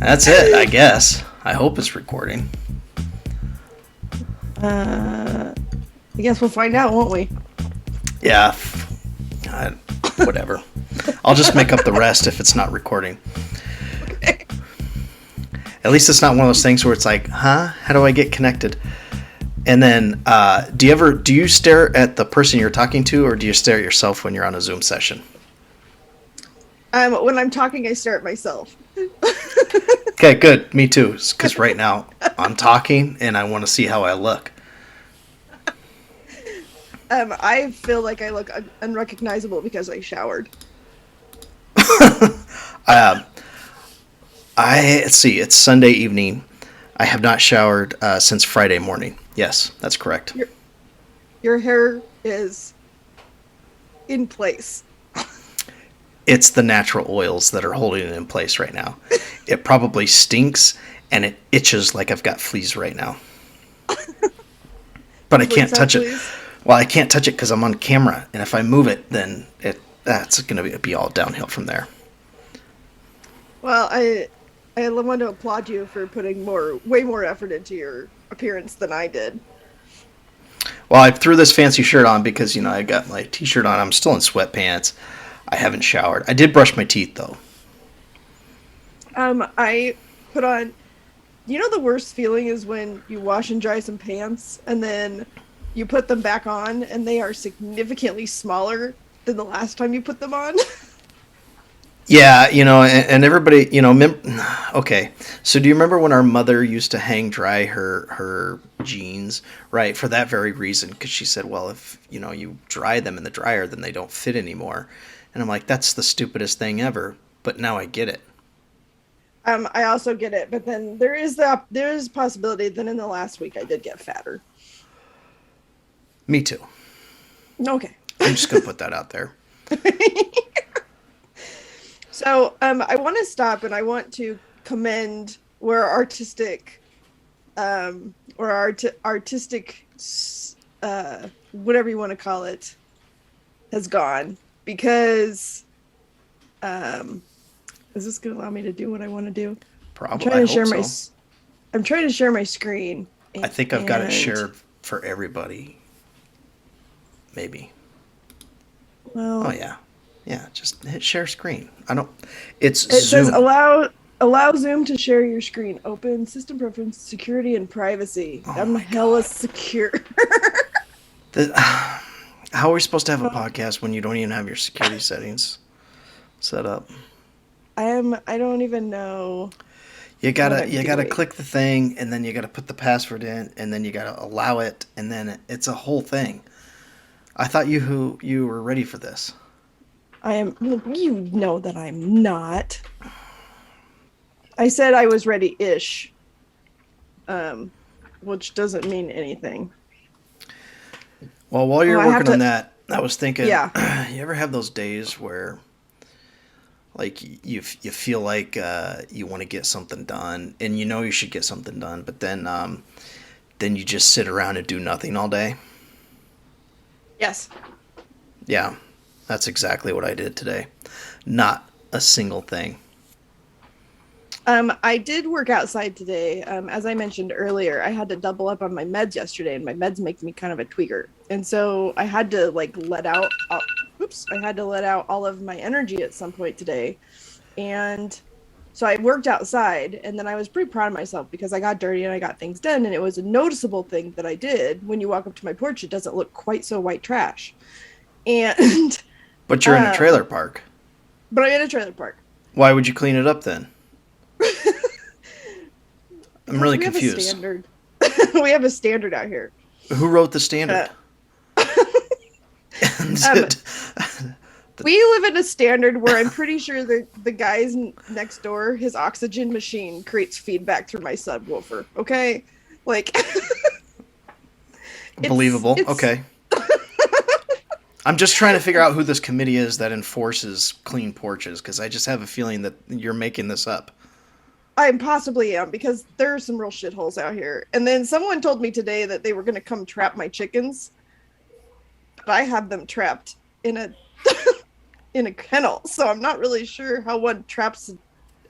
That's it, I guess. I hope it's recording. I guess we'll find out, won't we? Yeah. Whatever. I'll just make up the rest if it's not recording. Okay. At least it's not one of those things where it's like, how do I get connected? And then, do you stare at the person you're talking to, or do you stare at yourself when you're on a Zoom session? When I'm talking, I stare at myself. Okay, good. Me too. Because right now I'm talking and I want to see how I look. I feel like I look unrecognizable because I showered. Let's see. It's Sunday evening. I have not showered since Friday morning. Yes, that's correct. Your hair is in place. It's the natural oils that are holding it in place right now. It probably stinks and it itches like I've got fleas right now. But I can't touch it. Well, I can't touch it because I'm on camera, and if I move it, then that's going to be all downhill from there. Well, I want to applaud you for putting way more effort into your appearance than I did. Well, I threw this fancy shirt on because, I got my t-shirt on. I'm still in sweatpants. I haven't showered. I did brush my teeth, though. I put on... the worst feeling is when you wash and dry some pants, and then you put them back on, and they are significantly smaller than the last time you put them on. Yeah, and everybody, okay. So do you remember when our mother used to hang dry her jeans, right? For that very reason, because she said, well, if, you dry them in the dryer, then they don't fit anymore. And I'm like, that's the stupidest thing ever. But now I get it. I also get it, but then there is a possibility that in the last week I did get fatter. Me too. Okay. I'm just going to put that out there. So I want to stop and I want to commend where artistic whatever you want to call it has gone, because is this going to allow me to do what I want to do? Probably. I'm trying to share my screen. I think I've got it shared for everybody. Maybe. Well. Oh yeah. Yeah, just hit share screen. It Zoom. says allow Zoom to share your screen. Open system preference, security, and privacy. I'm hella secure. How are we supposed to have a podcast when you don't even have your security settings set up? I don't even know. You gotta click the thing, and then you gotta put the password in, and then you gotta allow it, and then it's a whole thing. I thought you were ready for this. I am. You know that I'm not. I said I was ready-ish, which doesn't mean anything. Well, while you're working on that, I was thinking, yeah. You ever have those days where, like, you feel like you want to get something done, and you should get something done, but then you just sit around and do nothing all day? Yes. Yeah. That's exactly what I did today. Not a single thing. I did work outside today. As I mentioned earlier, I had to double up on my meds yesterday, and my meds make me kind of a tweaker. And so I had to let out all of my energy at some point today. And so I worked outside, and then I was pretty proud of myself because I got dirty and I got things done. And it was a noticeable thing that I did. When you walk up to my porch, it doesn't look quite so white trash. And but you're in a trailer park. But I'm in a trailer park. Why would you clean it up then? I'm really confused. We have a standard out here. Who wrote the standard? We live in a standard where I'm pretty sure the guys next door, his oxygen machine creates feedback through my subwoofer. Okay, believable. Okay. I'm just trying to figure out who this committee is that enforces clean porches, because I just have a feeling that you're making this up. I possibly am, because there are some real shitholes out here. And then someone told me today that they were going to come trap my chickens, but I have them trapped in a in a kennel, so I'm not really sure how one traps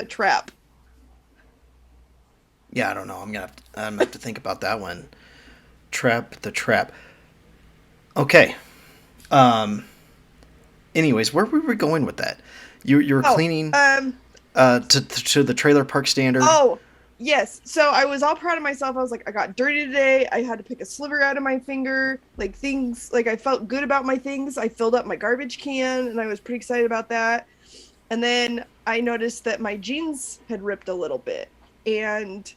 a trap. Yeah, I don't know. I'm gonna have to think about that one. Trap the trap. Okay. Um. Anyways, where were we going with that? You were Oh, cleaning to the trailer park standard. oh, yes. So I was all proud of myself. I was like, I got dirty today. I had to pick a sliver out of my finger. Like things, like I felt good about my things. I filled up my garbage can and I was pretty excited about that. And then I noticed that my jeans had ripped a little bit. And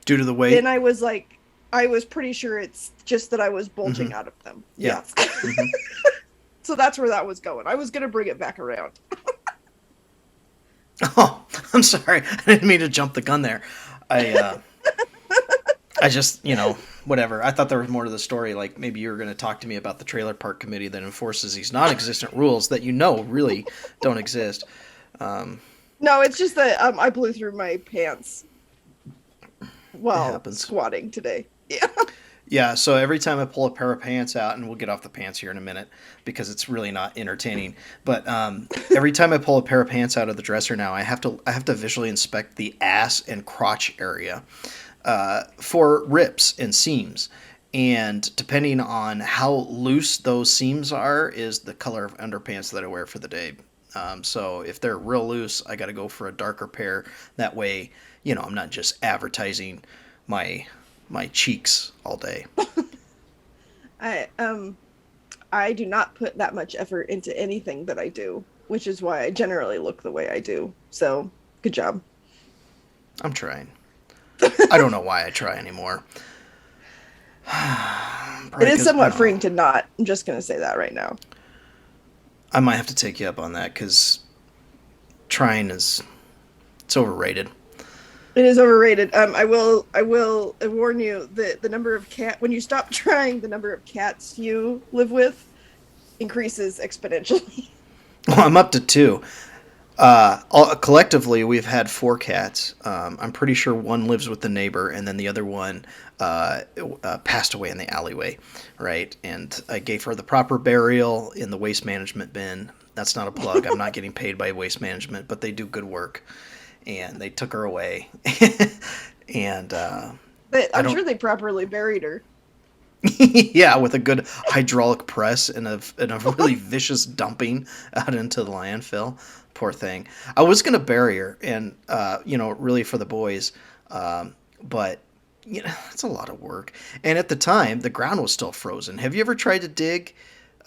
Due to the then weight. I was like, I was pretty sure it's just that I was Mm-hmm. bulging out of them. Yeah. Yes. Mm-hmm. So that's where that was going. I was going to bring it back around. Oh, I'm sorry. I didn't mean to jump the gun there. I I just, whatever. I thought there was more to the story. Like maybe you were going to talk to me about the trailer park committee that enforces these non-existent rules that really don't exist. Um, No, it's just that I blew through my pants it while happens. squatting today. Yeah. Yeah, so every time I pull a pair of pants out, and we'll get off the pants here in a minute because it's really not entertaining. But every time I pull a pair of pants out of the dresser now, I have to visually inspect the ass and crotch area for rips and seams. And depending on how loose those seams are, is the color of underpants that I wear for the day. So if they're real loose, I got to go for a darker pair. That way, I'm not just advertising my my cheeks all day. I I do not put that much effort into anything that I do, which is why I generally look the way I do. So, good job. I'm trying. I don't know why I try anymore. It Probably is because I somewhat don't know. freeing to not. I'm just going to say that right now. I might have to take you up on that because trying is it's overrated. It is overrated. I will warn you that the number of when you stop trying, the number of cats you live with increases exponentially. Well, I'm up to two. Collectively, we've had four cats. I'm pretty sure one lives with the neighbor, and then the other one passed away in the alleyway, right? And I gave her the proper burial in the waste management bin. That's not a plug. I'm not getting paid by waste management, but they do good work. And they took her away, and But I I'm don't. sure they properly buried her. Yeah, with a good hydraulic press and a really vicious dumping out into the landfill. Poor thing. I was gonna bury her, and really for the boys, but it's a lot of work. And at the time, the ground was still frozen. Have you ever tried to dig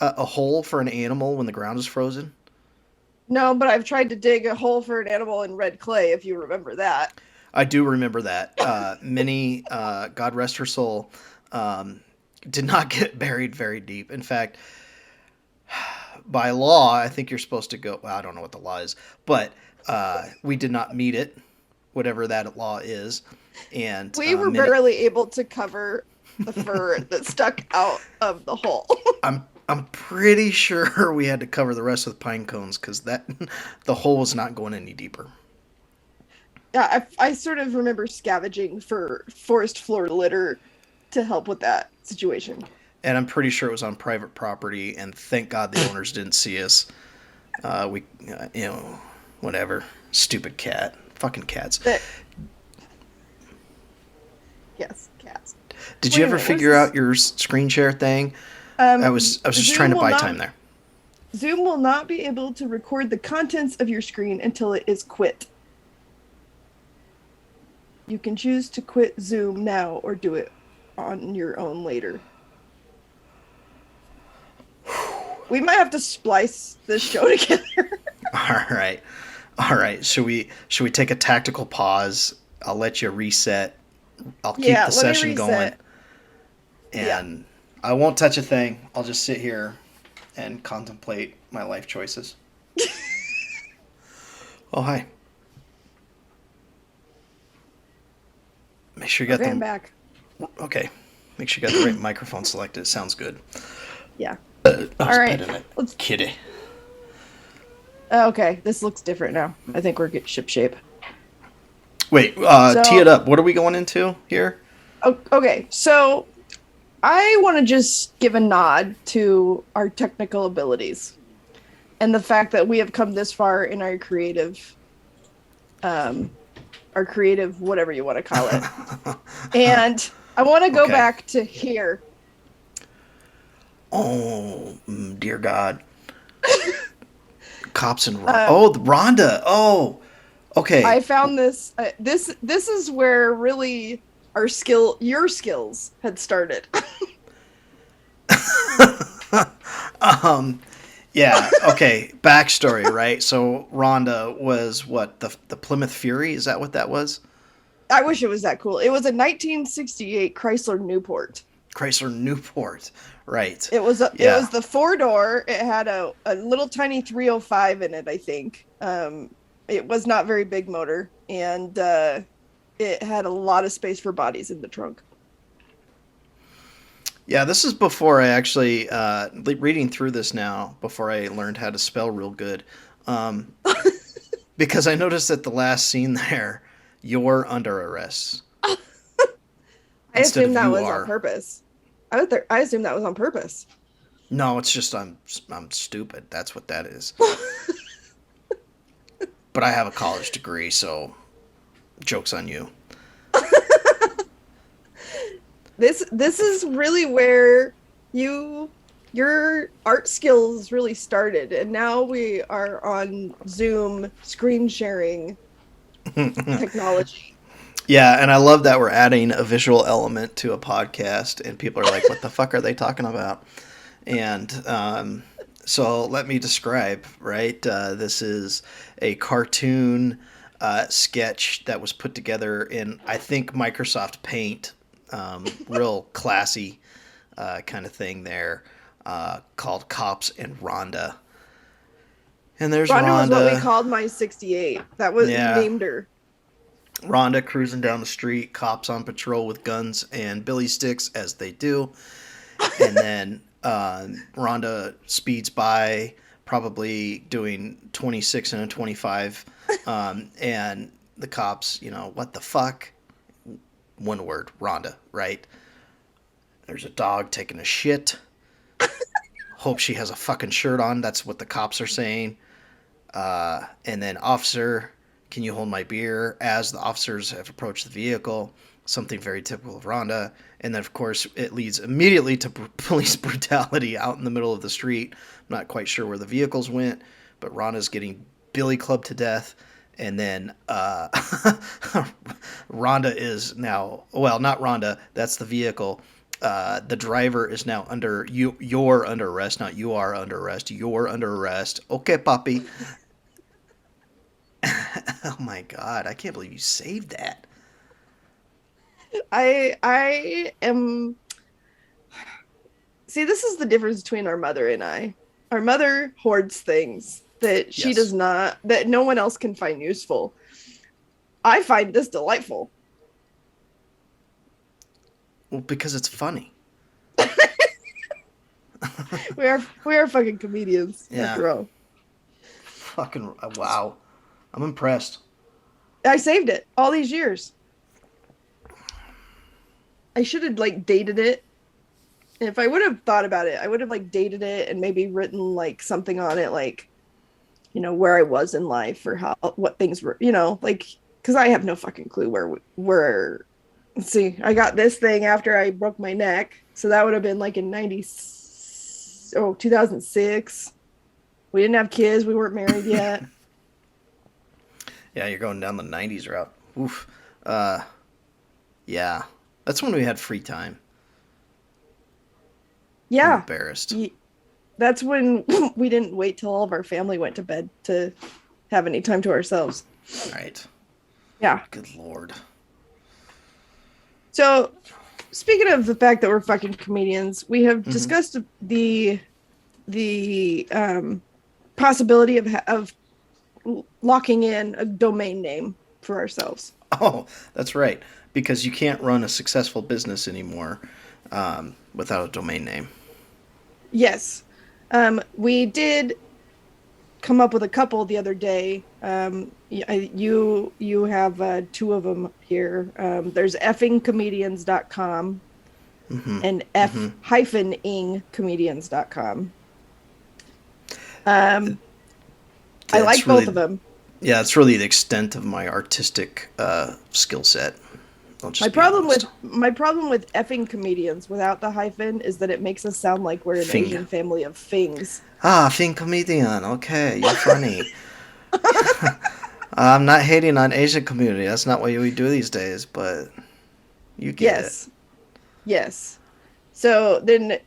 a hole for an animal when the ground is frozen? No, but I've tried to dig a hole for an animal in red clay, if you remember that. I do remember that. Minnie, God rest her soul, um, did not get buried very deep. In fact, by law, I think you're supposed to go. Well, I don't know what the law is, but we did not meet it, whatever that law is. And We were Minnie, barely able to cover the fur that stuck out of the hole. I'm pretty sure we had to cover the rest with pine cones because that the hole was not going any deeper. Yeah, I sort of remember scavenging for forest floor litter to help with that situation. And I'm pretty sure it was on private property. And thank God the owners didn't see us. We, whatever. Stupid cat. Fucking cats. But yes, cats. Did you Wait a ever minute, what is figure this? out your screen share thing? I was just trying Zoom to will buy not time there. Zoom will not be able to record the contents of your screen until it is quit. You can choose to quit Zoom now or do it on your own later. We might have to splice this show together. All right. All right. Should we take a tactical pause? I'll let you reset. I'll keep Yeah, the let me session going reset. Yeah. and I won't touch a thing. I'll just sit here and contemplate my life choices. Oh, hi. Make sure you got Okay, I'm the back. okay. Make sure you got the right microphone selected. It sounds good. Yeah. I All was right. petting it. Let's. Kitty. Okay, this looks different now. I think we're getting ship shape. Wait, tee it So, up. What are we going into here? okay. So I want to just give a nod to our technical abilities and the fact that we have come this far in our creative um, our creative, whatever you want to call it. And I want to go Okay. back to here. Oh, dear God. Cops and Um, oh, Rhonda. Oh, okay. I found this. This is where really your skills had started. um, yeah. Okay. Backstory, right? So Rhonda was what, the Plymouth Fury? Is that what that was? I wish it was that cool. It was a 1968 Chrysler Newport. Chrysler Newport, right? It Yeah. was the 4 door. It had a little tiny 305 in it, I think. It was not very big motor, and it had a lot of space for bodies in the trunk. Yeah, this is before I actually reading through this now. Before I learned how to spell real good, um, because I noticed that the last scene there, you're under arrest I instead assumed of that you was on are. purpose. I assumed that was on purpose. No, it's just I'm stupid. That's what that is. But I have a college degree, so joke's on you. This is really where your art skills really started, and now we are on Zoom screen sharing technology. Yeah, and I love that we're adding a visual element to a podcast, and people are like, "What the fuck are they talking about?" And so let me describe. Right, this is a cartoon sketch that was put together in, I think, Microsoft Paint. Real classy kind of thing there, called Cops and Rhonda. And there's Rhonda was what we Rhonda. called my 68. That was we Yeah, named her. Rhonda cruising down the street, cops on patrol with guns and billy sticks, as they do. And then Rhonda speeds by, probably doing 26 and a 25. And the cops, what the fuck? One word, Rhonda, right? There's a dog taking a shit. Hope she has a fucking shirt on. That's what the cops are saying. And then, officer, can you hold my beer? As the officers have approached the vehicle, something very typical of Rhonda. And then, of course, it leads immediately to police brutality out in the middle of the street. I'm not quite sure where the vehicles went, but Rhonda's getting billy clubbed to death. And then Rhonda is now, well, not Rhonda, that's the vehicle. The driver is now under you. You're under arrest, not you are under arrest. You're under arrest. Okay, puppy. Oh my god, I can't believe you saved that. I am See, this is the difference between our mother and I. Our mother hoards things that she does Yes. not, that no one else can find useful. I find this delightful. Well, because it's funny. We are fucking comedians Yeah. after all. Fucking wow. I'm impressed. I saved it all these years. I should have like dated it. And if I would have thought about it, I would have like dated it and maybe written like something on it, like, where I was in life or what things were, like, because I have no fucking clue where. Let's see, I got this thing after I broke my neck, so that would have been like in 2006. We didn't have kids, we weren't married yet. Yeah, you're going down the '90s route. Oof. Uh, yeah. That's when we had free time. I'm Yeah, embarrassed. that's when we didn't wait till all of our family went to bed to have any time to ourselves. Right. Yeah. Good lord. So, speaking of the fact that we're fucking comedians, we have discussed the possibility of locking in a domain name for ourselves. Oh, that's right. Because you can't run a successful business anymore without a domain name. Yes. We did come up with a couple the other day. You have two of them here. There's effingcomedians.com and f-ingcomedians.com. I That's like really, both of them. Yeah, it's really the extent of my artistic skill set. I'll My just be problem honest. with my problem with effing comedians without the hyphen is that it makes us sound like we're an Fing. Asian family of things. Ah, Fing comedian. Okay, you're funny. I'm not hating on Asian community. That's not what we do these days, but you get it. Yes. Yes. So then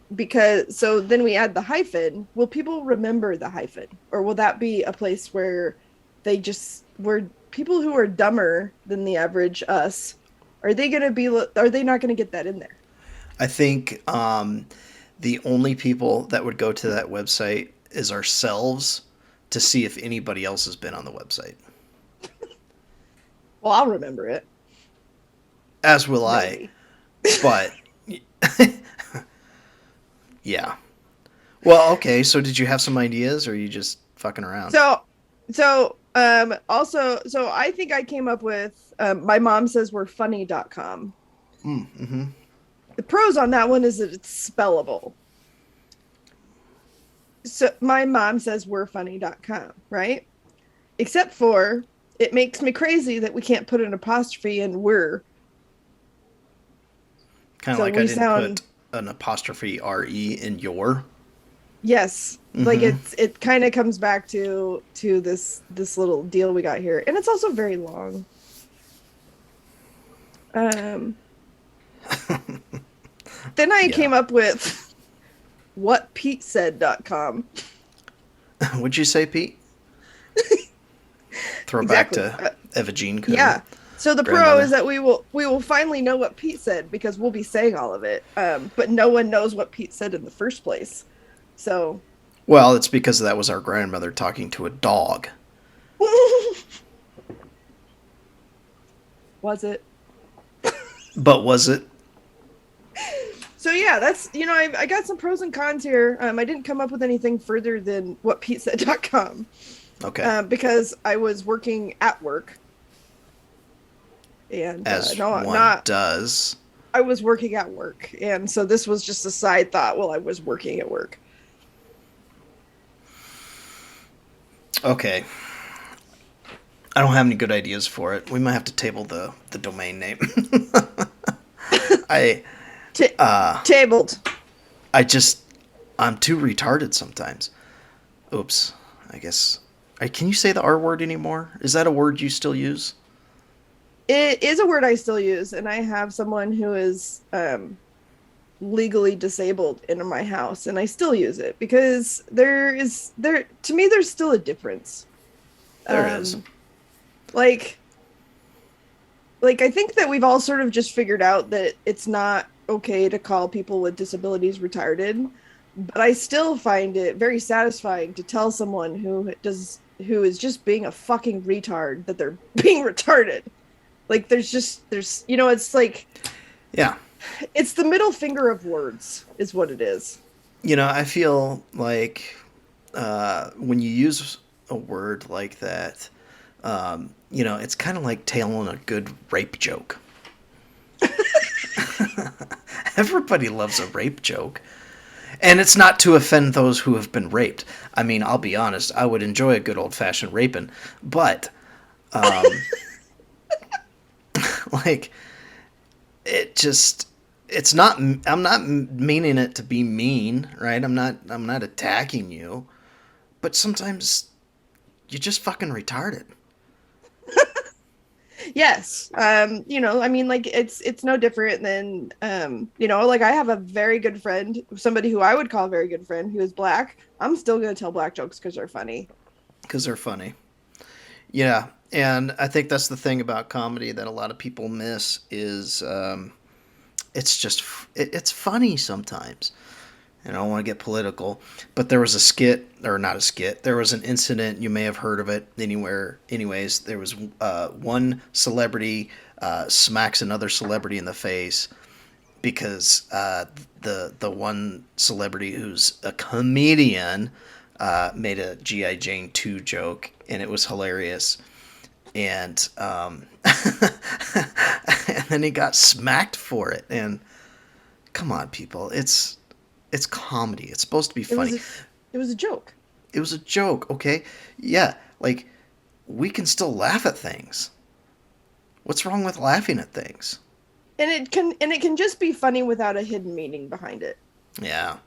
we add the hyphen. Will people remember the hyphen? Or will that be a place where they just where people who are dumber than the average us are they not gonna get that in there? I think the only people that would go to that website is ourselves to see if anybody else has been on the website. Well, I'll remember it. As will I. Maybe. But yeah. Well, okay. So did you have some ideas, or are you just fucking around? So I think I came up with my mom says we're funny.com. Mm-hmm. The pros on that one is that it's spellable. So my mom says we're funny.com, right? Except for it makes me crazy that we can't put an apostrophe in we're. Kind of So like I we didn't sound put an apostrophe re in your. yes. Like Mm-hmm. it kind of comes back to this little deal we got here. And it's also very long. Um then I Yeah. came up with whatpetesaid.com. Would you say, Pete? Throw back Exactly. to Eva Jean Yeah. So the pro is grandmother. that we will finally know what Pete said because we'll be saying all of it. But no one knows what Pete said in the first place. So Well, it's because that was our grandmother talking to a dog. was it? But was it? So yeah, that's I got some pros and cons here. I didn't come up with anything further than whatpetesaid.com Okay. because I was working at work and As no, one not does. I was working at work, and so this was just a side thought while I was working at work. Okay. I don't have any good ideas for it. We might have to table the domain name. I T- uh tabled. I just I'm too retarded sometimes. Oops. I guess. Can you say the R word anymore? Is that a word you still use? It is a word I still use, and I have someone who is legally disabled in my house, and I still use it because there to me there's still a difference. There is. Um, like like I think that we've all sort of just figured out that it's not okay to call people with disabilities retarded, but I still find it very satisfying to tell someone who is just being a fucking retard that they're being retarded. Like there's it's like Yeah. it's the middle finger of words is what it is. I feel like when you use a word like that, it's kind of like telling a good rape joke. Everybody loves a rape joke. And it's not to offend those who have been raped. I mean, I'll be honest, I would enjoy a good old fashioned raping, but, like, it just. It's not. I'm not meaning it to be mean, right? I'm not attacking you, but sometimes you're just fucking retarded. Yes. I mean like it's no different than like I have a very good friend, somebody who I would call a very good friend who is black. I'm still going to tell black jokes cuz they're funny. Because they're funny. Yeah, and I think that's the thing about comedy that a lot of people miss is it's just it's funny sometimes. And I don't want to get political, but there was a skit, or not a skit. There was an incident. You may have heard of it anywhere. Anyways, there was one celebrity smacks another celebrity in the face because the one celebrity who's a comedian made a GI Jane 2 joke, and it was hilarious. And and then he got smacked for it. And come on, people, it's comedy. It's supposed to be It was funny. a, it was a joke. It was a joke, okay? Yeah, like we can still laugh at things. What's wrong with laughing at things? And it can just be funny without a hidden meaning behind it. Yeah.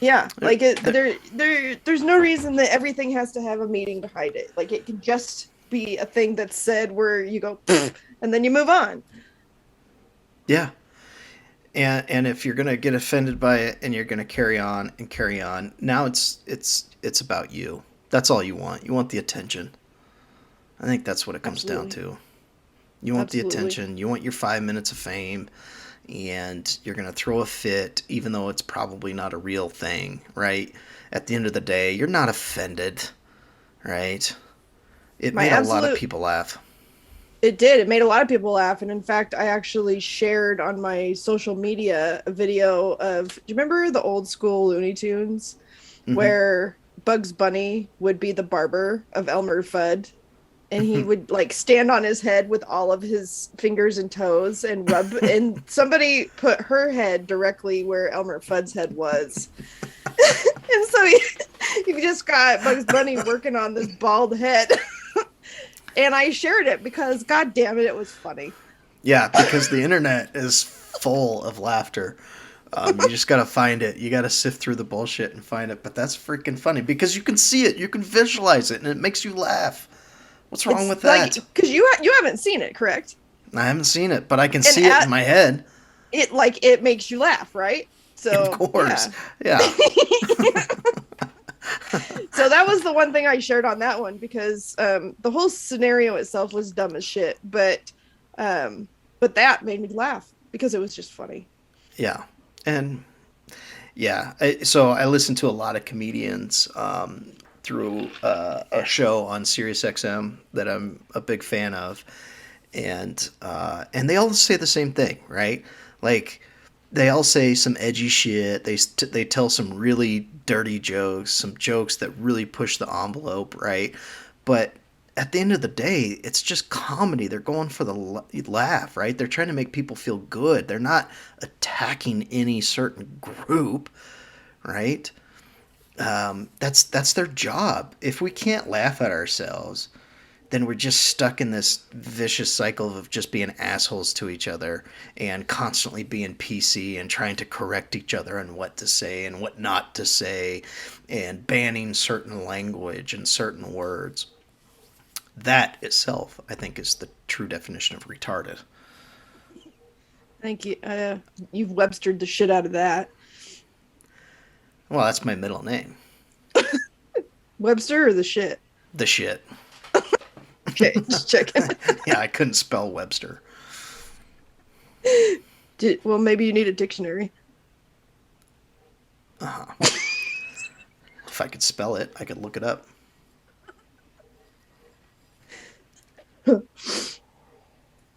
Yeah, There, like it, there, there's no reason that everything has to have a meaning behind it. Like it can just be a thing that's said where you go and then you move on. yeah. And if you're gonna get offended by it and you're gonna carry on and carry on, now it's about you. That's all you want. You want the attention. I think that's what it comes down Absolutely. to. You want the Absolutely. attention. You want your 5 minutes of fame, and you're gonna throw a fit, even though it's probably not a real thing, right? At the end of the day, you're not offended, right? It My made a lot of absolute people laugh. It did. It made a lot of people laugh. And in fact, I actually shared on my social media a video of, do you remember the old school Looney Tunes Hmm. where Bugs Bunny would be the barber of Elmer Fudd? And he would like stand on his head with all of his fingers and toes and rub. And somebody put her head directly where Elmer Fudd's head was. And so he just got Bugs Bunny working on this bald head. And I shared it because, god damn it, it was funny. Yeah, because the internet is full of laughter. You just gotta find it. You gotta sift through the bullshit and find it. But that's freaking funny because you can see it, you can visualize it, and it makes you laugh. What's wrong It's with like that? because you haven't seen it, correct? I haven't seen it, but I can And see it in at my head. it like it makes you laugh, right? Of So course. yeah. Yeah. So that was the one thing I shared on that one because the whole scenario itself was dumb as shit, but that made me laugh because it was just funny. Yeah. And yeah, so I listen to a lot of comedians through a show on SiriusXM that I'm a big fan of, and they all say the same thing, right? Like they all say some edgy shit. They tell some really dirty jokes, some jokes that really push the envelope, right? But at the end of the day, it's just comedy. They're going for the laugh, right? They're trying to make people feel good. They're not attacking any certain group, right? That's their job. If we can't laugh at ourselves, then we're just stuck in this vicious cycle of just being assholes to each other and constantly being PC and trying to correct each other on what to say and what not to say and banning certain language and certain words. That itself, I think, is the true definition of retarded. Thank you. You've Webstered the shit out of that. Well, that's my middle name. Webster or the shit? The shit. Okay, just checking. Yeah, I couldn't spell Webster. Well, maybe you need a dictionary. Uh-huh. If I could spell it, I could look it up.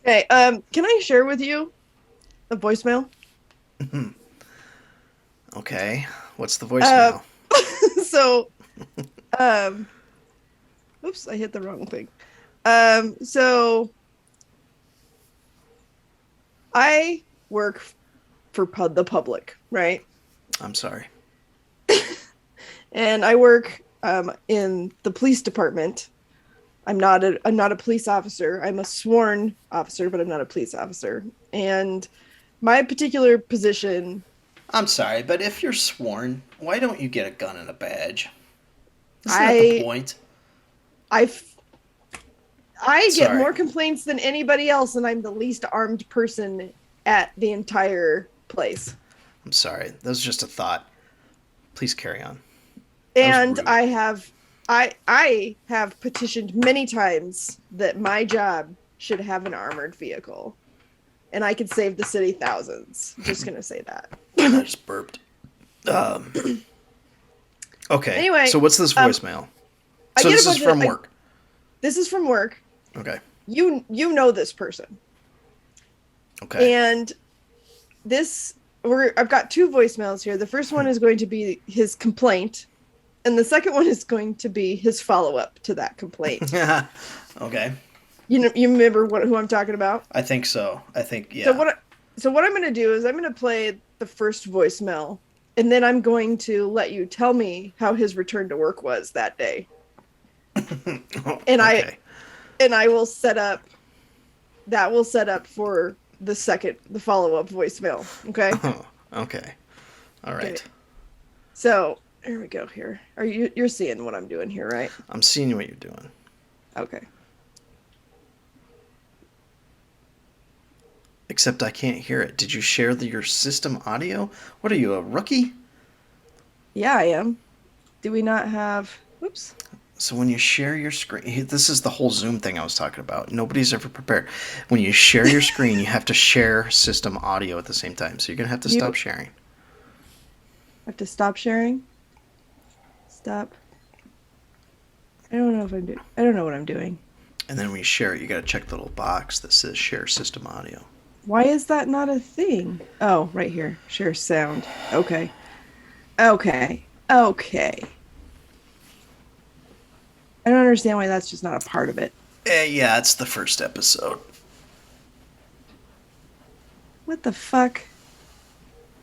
Okay, can I share with you a voicemail? Okay, what's the Uh, voicemail? so, um, oops, I hit the wrong thing. So I work for the public, right? I'm sorry. And I work in the police department. I'm not a police officer. I'm a sworn officer, but I'm not a police officer. And my particular position, I'm sorry, but if you're sworn, why don't you get a gun and a badge? Isn't that the I point? I I get Sorry. more complaints than anybody else, and I'm the least armed person at the entire place. I'm sorry. That was just a thought. Please carry on. That was And rude. I have petitioned many times that my job should have an armored vehicle, and I could save the city thousands. Just gonna say that. I just burped. Um, okay, Anyway, so what's this um, voicemail? I So get a this is bunch of from work. this is from work. Okay. You know this person, Okay. and I've got two voicemails here. The first one is going to be his complaint, and the second one is going to be his follow up to that complaint. Okay. You remember who I'm talking about? I think so. I think So yeah. what I'm going to do is I'm going to play the first voicemail, and then I'm going to let you tell me how his return to work was that day. and I Okay. and I will set up that will set up for the follow up voicemail. Okay. Okay. All Okay. right. So here we go. Here, you're seeing what I'm doing here, right? I'm seeing what you're doing. Okay. Except I can't hear it. Did you share your system audio? What are you, a rookie? Yeah, I am. Do we not have? Whoops. So when you share your screen, this is the whole Zoom thing I was talking about. Nobody's ever prepared. When you share your screen, you have to share system audio at the same time. So you're gonna have to stop You sharing. have to stop sharing. Stop. I don't know if I'm doing. I don't know what I'm doing. And then when you share it, you gotta check the little box that says share system audio. Why is that not a thing? Oh, right here. Share sound. Okay. Okay. Okay. I don't understand why that's just not a part of it. Yeah, it's the first episode. What the fuck?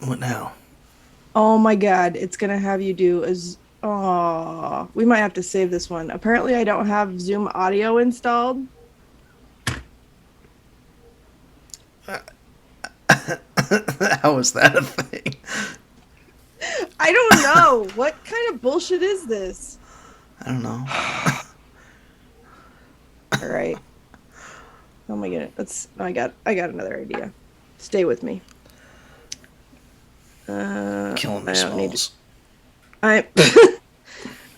What now? Oh my god, it's gonna have you do as oh, we might have to save this one. Apparently I don't have Zoom audio installed. How is that a thing? I don't know. What kind of bullshit is this? I don't know. All right. Oh my god. I got another idea. Stay with me. Killing me, I don't need to, Smalls.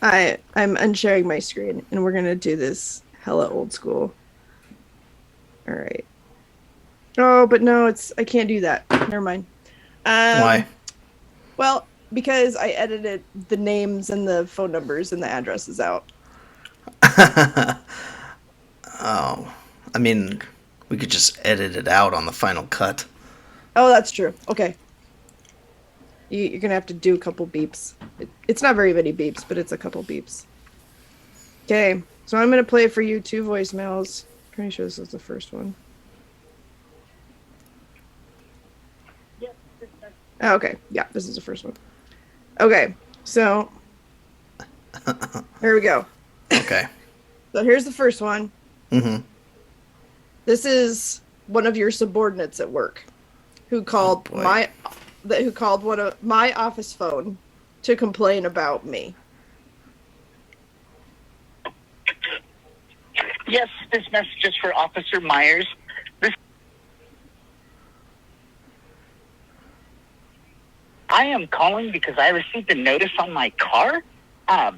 I I'm unsharing my screen and we're gonna do this hella old school. All right. Oh, but no, I can't do that. Never mind. Why? Well, because I edited the names and the phone numbers and the addresses out. Oh, I mean, we could just edit it out on the final cut. Oh, that's true. Okay. You're gonna have to do a couple beeps. It's not very many beeps, but it's a couple beeps. Okay, so I'm gonna play for you two voicemails. Pretty sure this is the first one. Oh, okay, yeah, this is the first one. Okay, so here we go. Okay. So here's the first one. Mm-hmm. This is one of your subordinates at work who Oh called boy. who called one of my office phone to complain about me. Yes, this message is for Officer Myers. I am calling because I received a notice on my car. I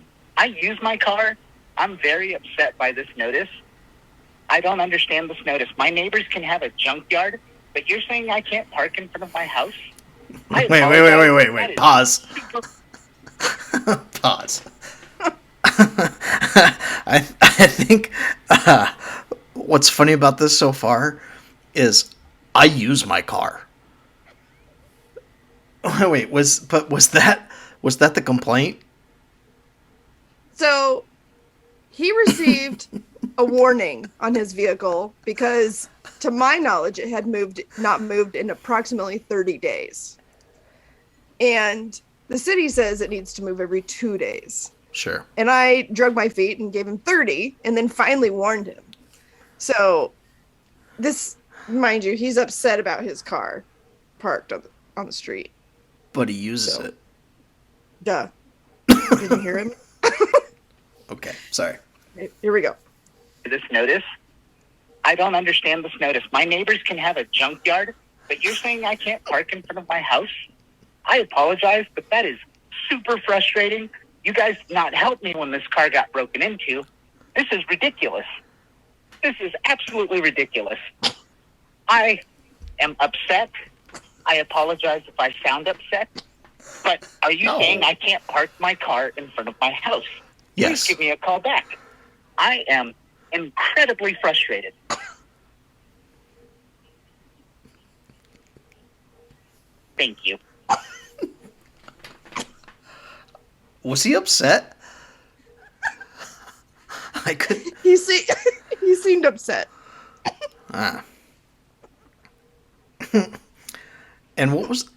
use my car. I'm very upset by this notice. I don't understand this notice. My neighbors can have a junkyard, but you're saying I can't park in front of my house? Wait. Pause. Pause. I think what's funny about this so far is I use my car. Wait, was that the complaint? So he received a warning on his vehicle because, to my knowledge, it had not moved in approximately 30 days. And the city says it needs to move every 2 days. Sure. And I drug my feet and gave him 30 and then finally warned him. So this, mind you, he's upset about his car parked on the street. But he uses it. Duh. Did you hear him? Okay, sorry. Here we go. This notice? I don't understand this notice. My neighbors can have a junkyard, but you're saying I can't park in front of my house? I apologize, but that is super frustrating. You guys did not help me when this car got broken into. This is ridiculous. This is absolutely ridiculous. I am upset. I apologize if I sound upset. But are you saying I can't park my car in front of my house? Yes. Please give me a call back. I am incredibly frustrated. Thank you. Was he upset? I could. He seemed upset. Ah. And what was?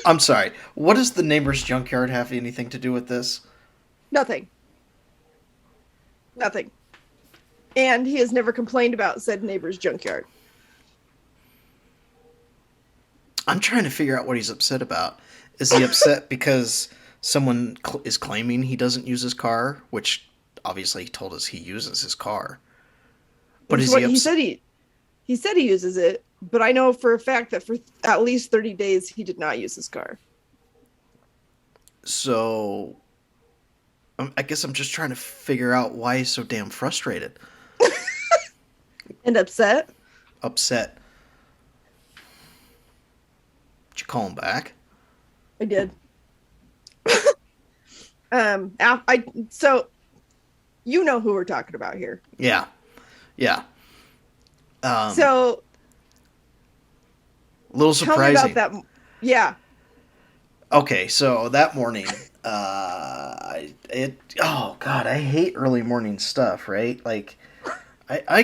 I'm sorry. What does the neighbor's junkyard have anything to do with this? Nothing. Nothing. And he has never complained about said neighbor's junkyard. I'm trying to figure out what he's upset about. Is he upset because someone is claiming he doesn't use his car, which obviously he told us he uses his car. But Which is he what upset? he said he uses it, but I know for a fact that for at least 30 days he did not use his car. So I guess I'm just trying to figure out why he's so damn frustrated, And upset. upset. Did you call him back? I did. I so you know who we're talking about here. Yeah, yeah. So A little tell me about surprising. that. Yeah, Okay, so that morning, oh god, I hate early morning stuff, right? Like, I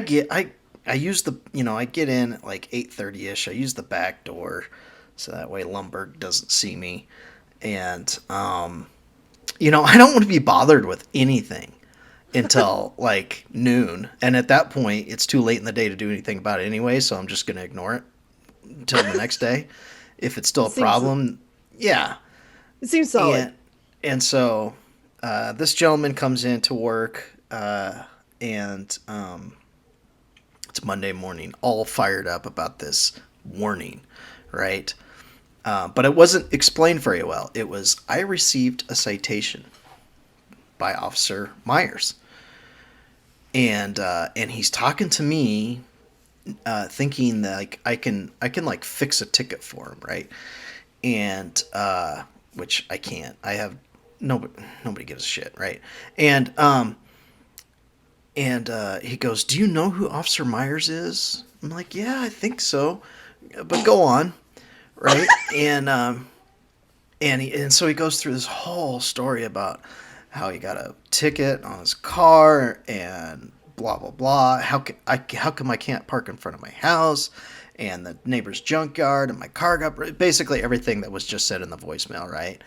use the, I get in at like 8:30 ish. I use the back door, so that way Lumberg doesn't see me, and I don't want to be bothered with anything until like noon, and at that point, it's too late in the day to do anything about it anyway. So I'm just gonna ignore it until the next day. If it's still it a seems problem, yeah. solid. And so this gentleman comes in to work, and it's Monday morning, all fired up about this warning, right? But it wasn't explained very well. It was, I received a citation by Officer Myers, and he's talking to me, thinking that like I can like fix a ticket for him, right? And which I can't. I have nobody gives a shit, right? And he goes, "Do you know who Officer Myers is?" I'm like, "Yeah, I think so, but go on." Right? And so he goes through this whole story about how he got a ticket on his car and blah blah blah. How come I can't park in front of my house? And the neighbor's junkyard and my car got basically everything that was just said in the voicemail, right?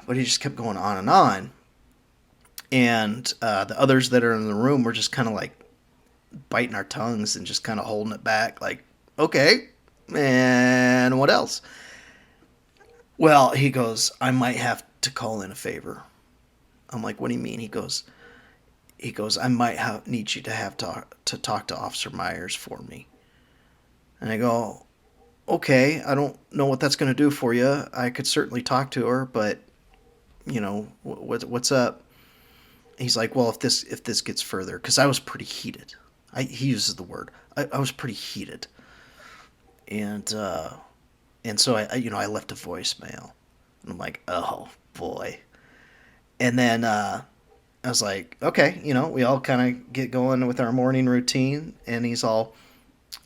But he just kept going on and on. And the others that are in the room were just kind of like biting our tongues and just kind of holding it back, like, okay, and what else? Well, he goes, I might have to call in a favor. I'm like, what do you mean? He goes, I might need you to talk to Officer Myers for me. And I go, okay, I don't know what that's going to do for you. I could certainly talk to her, but what's up? He's like, well, if this gets further, because I was pretty heated. He uses the word. I was pretty heated, and so I left a voicemail, and I'm like, oh boy. And then I was like, okay, we all kind of get going with our morning routine, and he's all,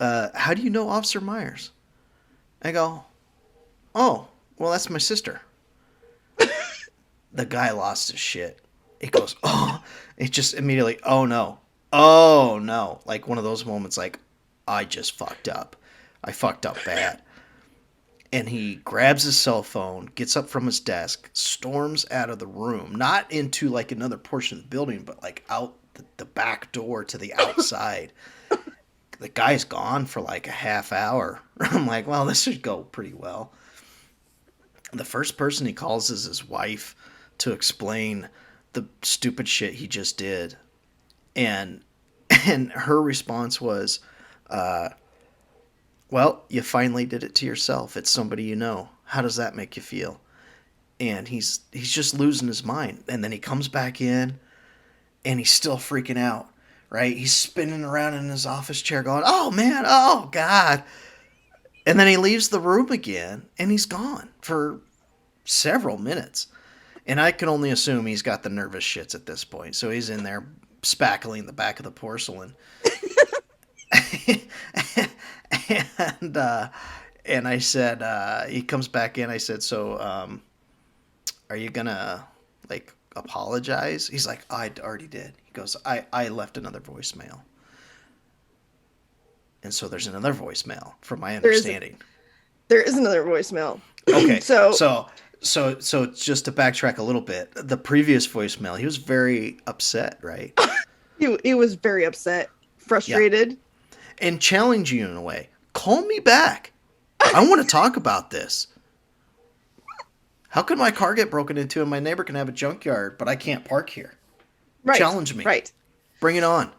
how do you know Officer Myers? I go, oh, well, that's my sister. The guy lost his shit. He goes, oh, it just immediately, oh no, like one of those moments, like I just fucked up. I fucked up bad. And he grabs his cell phone, gets up from his desk, storms out of the room, not into like another portion of the building, but like out the back door to the outside. The guy's gone for like a half hour. I'm like, well, this should go pretty well. The first person he calls is his wife to explain the stupid shit he just did. And and her response was, well, you finally did it to yourself. It's somebody you know. How does that make you feel? And he's just losing his mind. And then he comes back in and he's still freaking out, right? He's spinning around in his office chair going, "Oh man, oh god." And then he leaves the room again and he's gone for several minutes. And I can only assume he's got the nervous shits at this point. So he's in there spackling the back of the porcelain. and and I said, he comes back in. I said, so are you gonna like apologize? He's like, I already did. He goes, I left another voicemail. And so there's another voicemail from my There is understanding. there is another voicemail. Okay, So so So just to backtrack a little bit, the previous voicemail, he was very upset, right? He was very upset, Yeah, frustrated. and challenge you in a way. Call me back. I want to talk about this. How could my car get broken into and my neighbor can have a junkyard, but I can't park here? Right, Challenge me. right. Bring it on.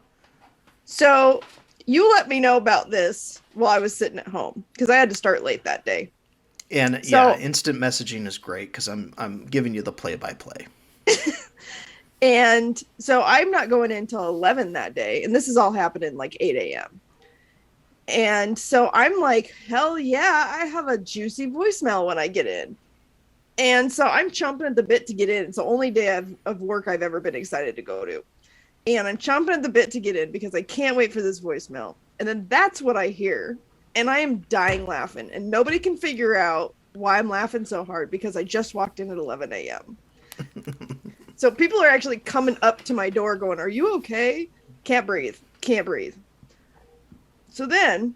So you let me know about this while I was sitting at home because I had to start late that day. And yeah, So instant messaging is great because I'm giving you the play by play. and so I'm not going in until 11 that day, and this is all happening like 8 a.m. And so I'm like, hell yeah, I have a juicy voicemail when I get in. And so I'm chomping at the bit to get in. It's the only day of work I've ever been excited to go to. And I'm chomping at the bit to get in because I can't wait for this voicemail. And then that's what I hear. And I am dying laughing. And nobody can figure out why I'm laughing so hard because I just walked in at 11 a.m. So people are actually coming up to my door going, are you okay? Can't breathe. Can't breathe. So then,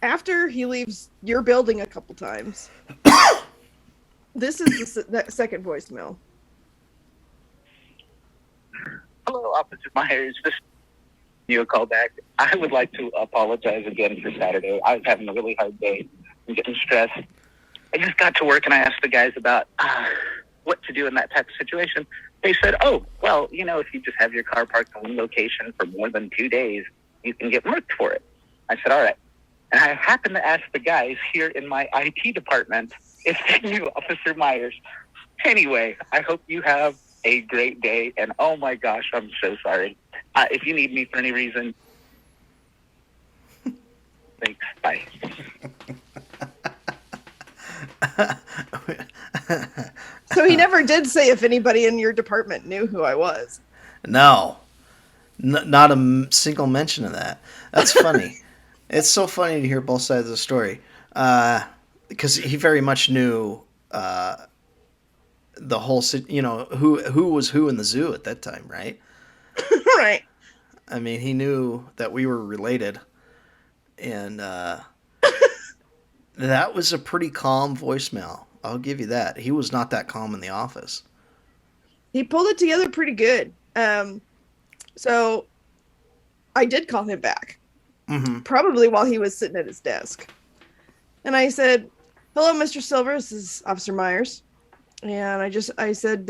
after he leaves your building a couple times, this is the second voicemail. Hello, Officer Myers. Just you a call back. I would like to apologize again for Saturday. I was having a really hard day. I'm getting stressed. I just got to work and I asked the guys about what to do in that type of situation. They said, oh, well, if you just have your car parked in one location for more than 2 days, you can get marked for it. I said, all right. And I happened to ask the guys here in my IT department if they knew Officer Myers. Anyway, I hope you have a great day. And oh my gosh, I'm so sorry. If you need me for any reason, thanks. Bye. So he never did say if anybody in your department knew who I was. No, not a single mention of that. That's funny. It's so funny to hear both sides of the story because he very much knew the whole, who was who in the zoo at that time, right? Right. I mean, he knew that we were related, and that was a pretty calm voicemail. I'll give you that. He was not that calm in the office. He pulled it together pretty good. So I did call him back, Mm-hmm. probably while he was sitting at his desk. And I said, hello, Mr. Silver. This is Officer Myers. And I said,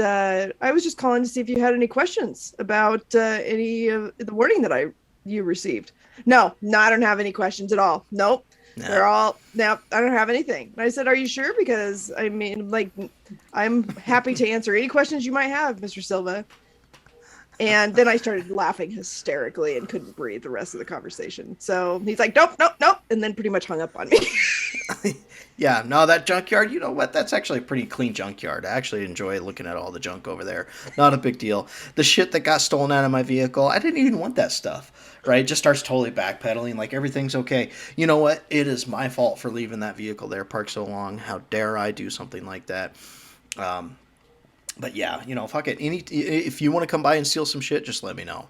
I was just calling to see if you had any questions about any of the wording that you received. No, I don't have any questions at all. Nope. Yeah. They're all, no, I don't have anything. And I said, are you sure? Because I mean, like, I'm happy to answer any questions you might have, Mr. Silva. And then I started laughing hysterically and couldn't breathe the rest of the conversation. So he's like, nope. And then pretty much hung up on me. Yeah, no, that junkyard, you know what? That's actually a pretty clean junkyard. I actually enjoy looking at all the junk over there. Not a big deal. The shit that got stolen out of my vehicle, I didn't even want that stuff, right? Just starts totally backpedaling, like everything's okay. You know what? It is my fault for leaving that vehicle there parked so long. How dare I do something like that? But yeah, fuck it. If you want to come by and steal some shit, just let me know.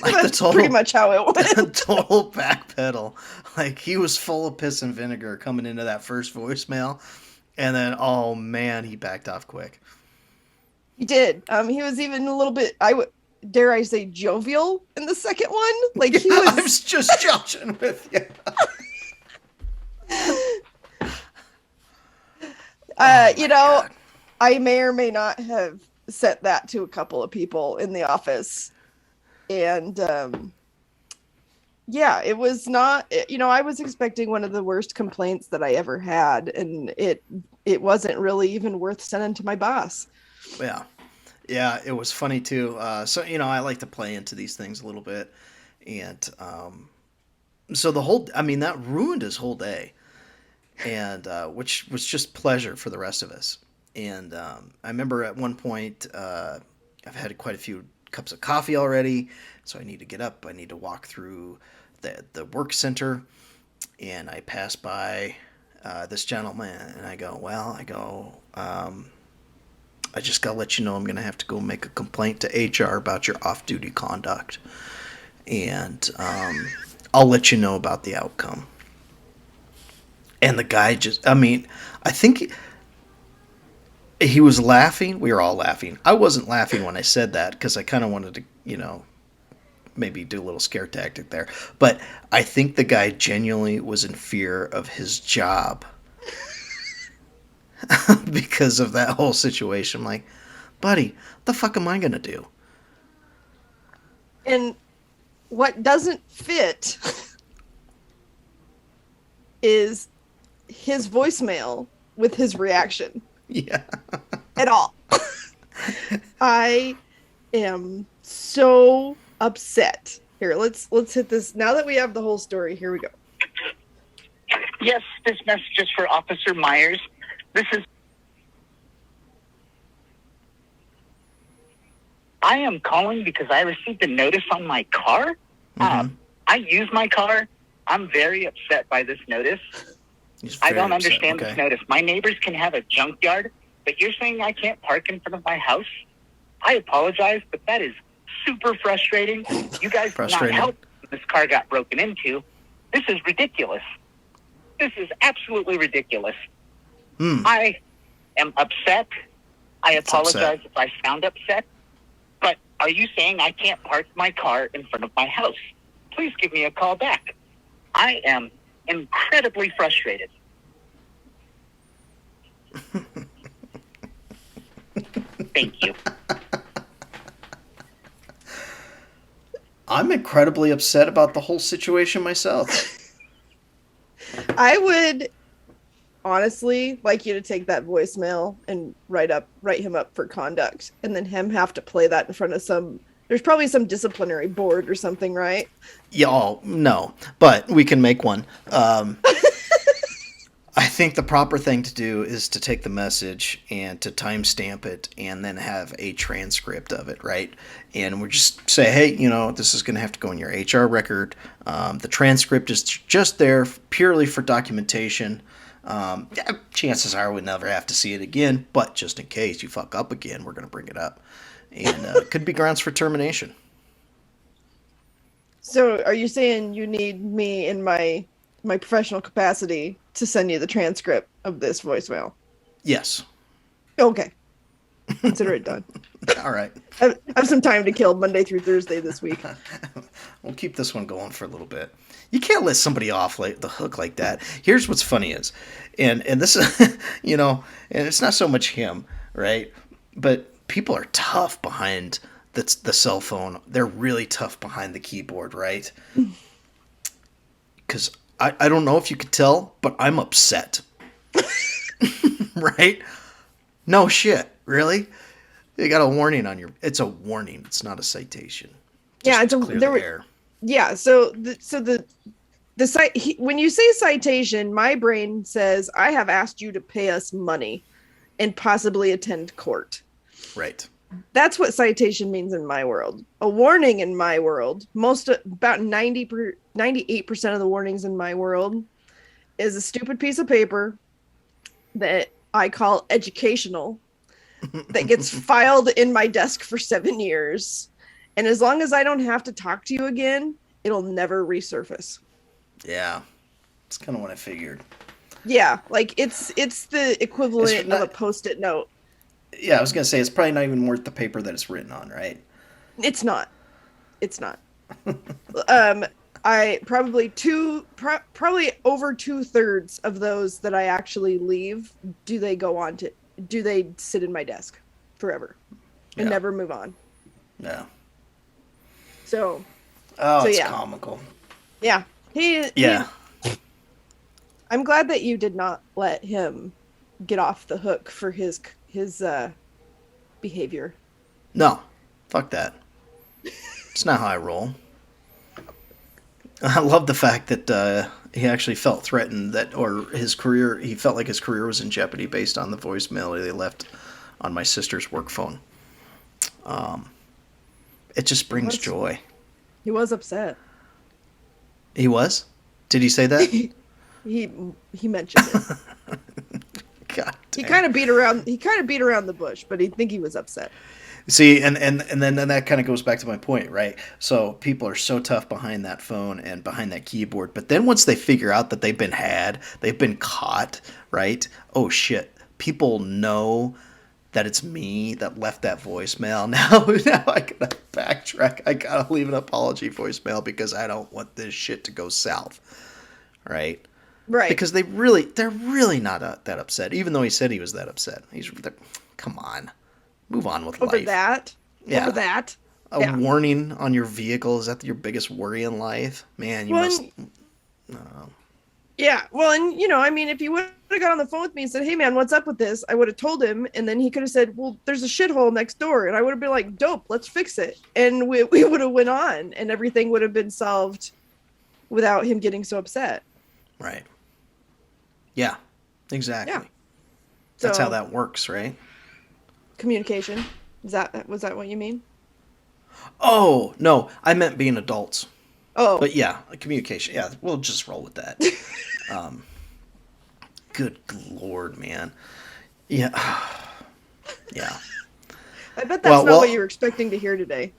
Like That's pretty much how it went. total backpedal. Like he was full of piss and vinegar coming into that first voicemail, and then oh man, he backed off quick. He did. He was even a little bit, dare I say, jovial in the second one. Like he Yeah, was. I was just joshing with you. God. I may or may not have sent that to a couple of people in the office, and yeah, it was not. I was expecting one of the worst complaints that I ever had, and it wasn't really even worth sending to my boss. Yeah, it was funny too. So I like to play into these things a little bit, and so that ruined his whole day, and which was just pleasure for the rest of us. And I remember at one point, I've had quite a few cups of coffee already, so I need to get up. I need to walk through the work center, and I pass by this gentleman, and I go, I just gotta let you know I'm gonna have to go make a complaint to HR about your off-duty conduct, and I'll let you know about the outcome. And the guy just, I mean, I think he was laughing. We were all laughing. I wasn't laughing when I said that because I kind of wanted to, maybe do a little scare tactic there. But I think the guy genuinely was in fear of his job because of that whole situation. I'm like, buddy, what the fuck am I going to do? And what doesn't fit is his voicemail with his reaction. Yeah. At all. I am so upset. Here, let's hit this. Now that we have the whole story, here we go. Yes, this message is for Officer Myers. I am calling because I received a notice on my car. Mm-hmm. I use my car. I'm very upset by this notice. I don't understand this notice. My neighbors can have a junkyard, but you're saying I can't park in front of my house? I apologize, but that is super frustrating. You guys did not help when this car got broken into. This is ridiculous. This is absolutely ridiculous. I am upset. I apologize if I sound upset. But are you saying I can't park my car in front of my house? Please give me a call back. I am incredibly frustrated. Thank you. I'm incredibly upset about the whole situation myself. I would honestly like you to take that voicemail and write him up for conduct, and then him have to play that in front of there's probably some disciplinary board or something, right? Y'all, no, but we can make one. I think the proper thing to do is to take the message and to timestamp it and then have a transcript of it, right? And we'll just say, hey, this is going to have to go in your HR record. The transcript is just there purely for documentation. Chances are we'll never have to see it again, but just in case you fuck up again, we're going to bring it up. And it could be grounds for termination. So are you saying you need me in my professional capacity to send you the transcript of this voicemail? Yes. Okay. Consider it done. All right. I have some time to kill Monday through Thursday this week. We'll keep this one going for a little bit. You can't let somebody off the hook like that. Here's what's funny is, and this is, and it's not so much him, right? But people are tough behind the cell phone. They're really tough behind the keyboard, right? Because I don't know if you could tell, but I'm upset. Right? No shit. Really? You got a warning on your... It's a warning. It's not a citation. Yeah, it's yeah, so when you say citation, my brain says, I have asked you to pay us money and possibly attend court. Right. That's what citation means in my world. A warning in my world, about 98% of the warnings in my world is a stupid piece of paper that I call educational that gets filed in my desk for 7 years. And as long as I don't have to talk to you again, it'll never resurface. Yeah. That's kind of what I figured. Yeah, like it's the equivalent of a Post-it note. Yeah, I was going to say, it's probably not even worth the paper that it's written on, right? It's not. I probably over 2/3 of those that I actually leave, do they sit in my desk forever and never move on. No. So. It's comical. Yeah. I'm glad that you did not let him get off the hook for his behavior. No, fuck that. It's not how I roll. I love the fact that he actually felt threatened he felt like his career was in jeopardy based on the voicemail they left on my sister's work phone. It just brings joy. He was upset. He was? Did he say that? he mentioned it. God damn. He kind of beat around the bush, but I think he was upset. See, and then that kind of goes back to my point, right? So people are so tough behind that phone and behind that keyboard, but then once they figure out that they've been had, they've been caught, right? Oh shit. People know that it's me that left that voicemail. Now I gotta backtrack. I gotta leave an apology voicemail because I don't want this shit to go south, right? Right. Because they're really not that upset, even though he said he was that upset. Come on, move on with Over life. that. Yeah, Over that. a Yeah. warning on your vehicle, is that your biggest worry in life? Man, you Well, must. and, I don't know. yeah. Well, and I mean, if he would have got on the phone with me and said, "Hey, man, what's up with this?" I would have told him, and then he could have said, "Well, there's a shithole next door," and I would have been like, "Dope, let's fix it," and we would have went on, and everything would have been solved without him getting so upset. Right. Yeah, exactly. Yeah. That's how So that works, right? communication. Was that what you mean? Oh no, I meant being adults. Oh, But yeah, communication. Yeah, we'll just roll with that. Um, good lord, man. Yeah, yeah. I bet that's Well, not what you well, were expecting to hear today.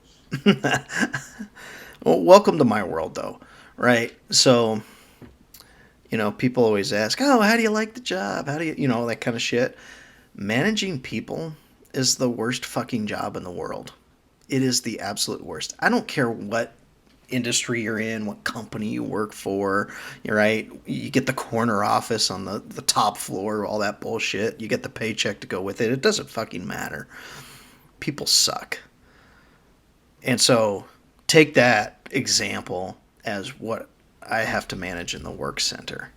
well. Welcome to my world, though, right? So, people always ask, "Oh, how do you like the job? How do you that kind of shit." Managing people is the worst fucking job in the world. It is the absolute worst. I don't care what industry you're in, what company you work for. You're right. You get the corner office on the top floor, all that bullshit. You get the paycheck to go with it. It doesn't fucking matter. People suck. And so take that example as what I have to manage in the work center,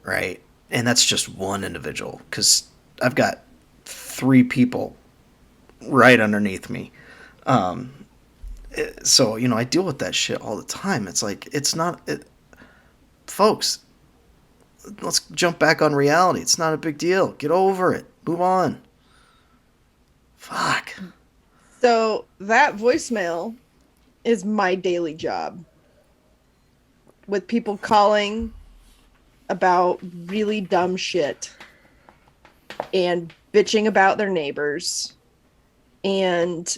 right? And that's just one individual because I've got three people right underneath me. Um, so I deal with that shit all the time. It's like it's not, folks. Let's jump back on reality. It's not a big deal. Get over it. Move on. Fuck. So that voicemail is my daily job with people calling about really dumb shit and bitching about their neighbors. And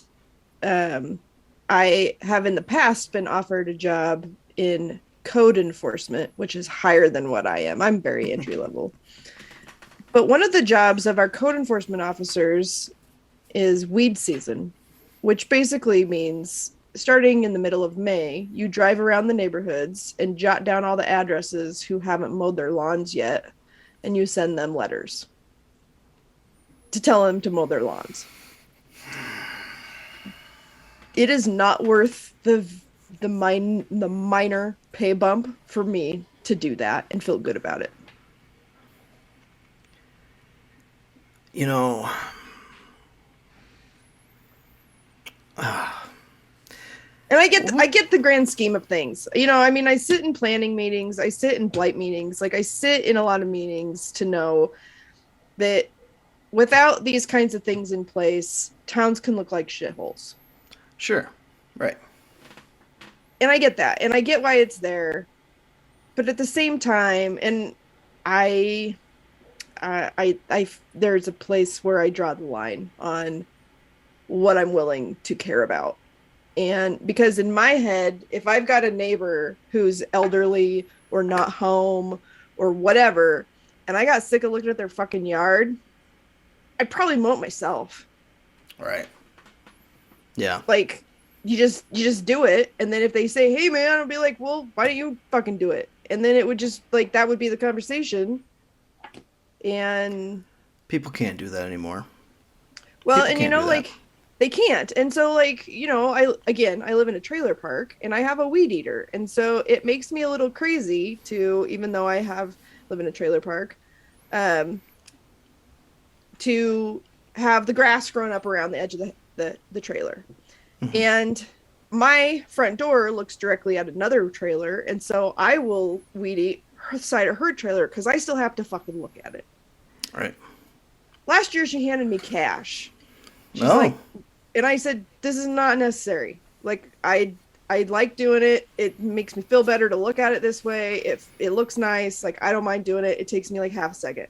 I have in the past been offered a job in code enforcement, which is higher than what I am. I'm very entry level. But one of the jobs of our code enforcement officers is weed season, which basically means starting in the middle of May, you drive around the neighborhoods and jot down all the addresses who haven't mowed their lawns yet, and you send them letters to tell them to mow their lawns. It is not worth the minor pay bump for me to do that and feel good about it. You know, And I get the grand scheme of things. I mean, I sit in planning meetings, I sit in blight meetings, like I sit in a lot of meetings to know that without these kinds of things in place, towns can look like shitholes. sure, right. And I get that, and I get why it's there, but at the same time, and I there's a place where I draw the line on what I'm willing to care about. And because in my head, if I've got a neighbor who's elderly or not home or whatever, and I got sick of looking at their fucking yard, I'd probably mow it myself. Right. Yeah. Like, you just do it, and then if they say, "Hey man," I'll be like, "Well, why don't you fucking do it?" And then it would just like that would be the conversation. And People can't do that anymore. well, People and can't do that. like they can't. And so like, I live in a trailer park and I have a weed eater. And so it makes me a little crazy to, even though live in a trailer park, to have the grass growing up around the edge of the trailer. Mhm. And my front door looks directly at another trailer, and so I will weed eat her side of her trailer because I still have to fucking look at it. Right. Last year she handed me cash. She's Oh. like, and I said, "This is not necessary. Like I like doing it. It makes me feel better to look at it this way. If it looks nice, like I don't mind doing it. It takes me like half a second."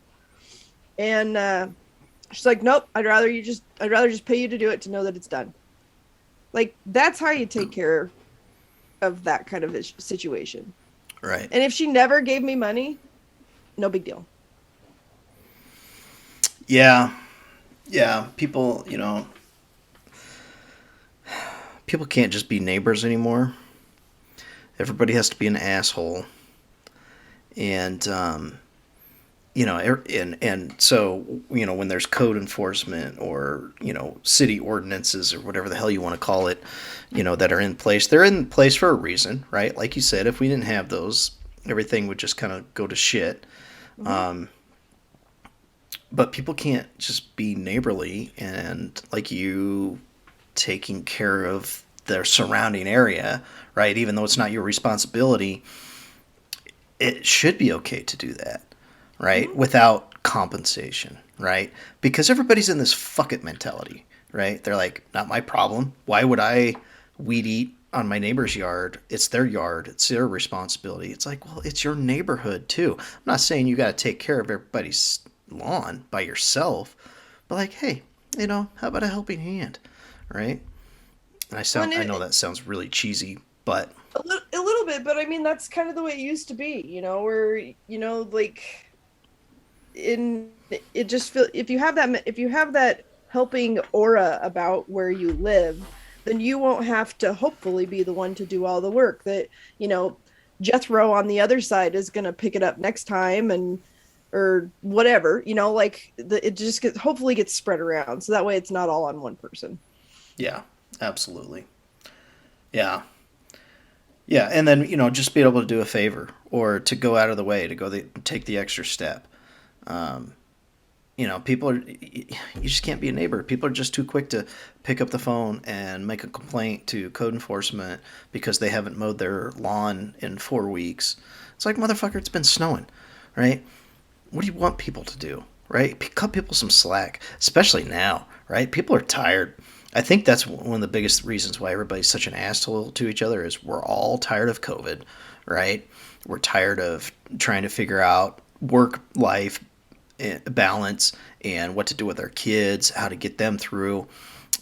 And She's like, nope, I'd rather just pay you to do it to know that it's done. Like, that's how you take care of that kind of situation. Right. And if she never gave me money, no big deal. Yeah. Yeah. People can't just be neighbors anymore. Everybody has to be an asshole. And, and so, when there's code enforcement or, city ordinances or whatever the hell you want to call it, that are in place, they're in place for a reason, right? Like you said, if we didn't have those, everything would just kind of go to shit. Mm-hmm. But people can't just be neighborly and like you taking care of their surrounding area, right? Even though it's not your responsibility, it should be okay to do that, right? Mm-hmm. Without compensation, right? Because everybody's in this fuck it mentality, right? They're like, not my problem. Why would I weed eat on my neighbor's yard? It's their yard. It's their responsibility. It's like, well, it's your neighborhood too. I'm not saying you got to take care of everybody's lawn by yourself, but like, hey, how about a helping hand, right? And I know that sounds really cheesy, but A little bit, but I mean that's kind of the way it used to be, where like in it just feel if you have that helping aura about where you live, then you won't have to hopefully be the one to do all the work. That Jethro on the other side is going to pick it up next time and or whatever, like it just hopefully gets spread around so that way it's not all on one person. yeah, absolutely, yeah. Yeah, and then just be able to do a favor or to go out of the way to take the extra step. Um, people are you just can't be a neighbor. People are just too quick to pick up the phone and make a complaint to code enforcement because they haven't mowed their lawn in 4 weeks. It's like, motherfucker, it's been snowing, right? What do you want people to do, right? Cut people some slack, especially now, right? People are tired. I think that's one of the biggest reasons why everybody's such an asshole to each other is we're all tired of COVID, right? We're tired of trying to figure out work life balance and what to do with our kids, how to get them through.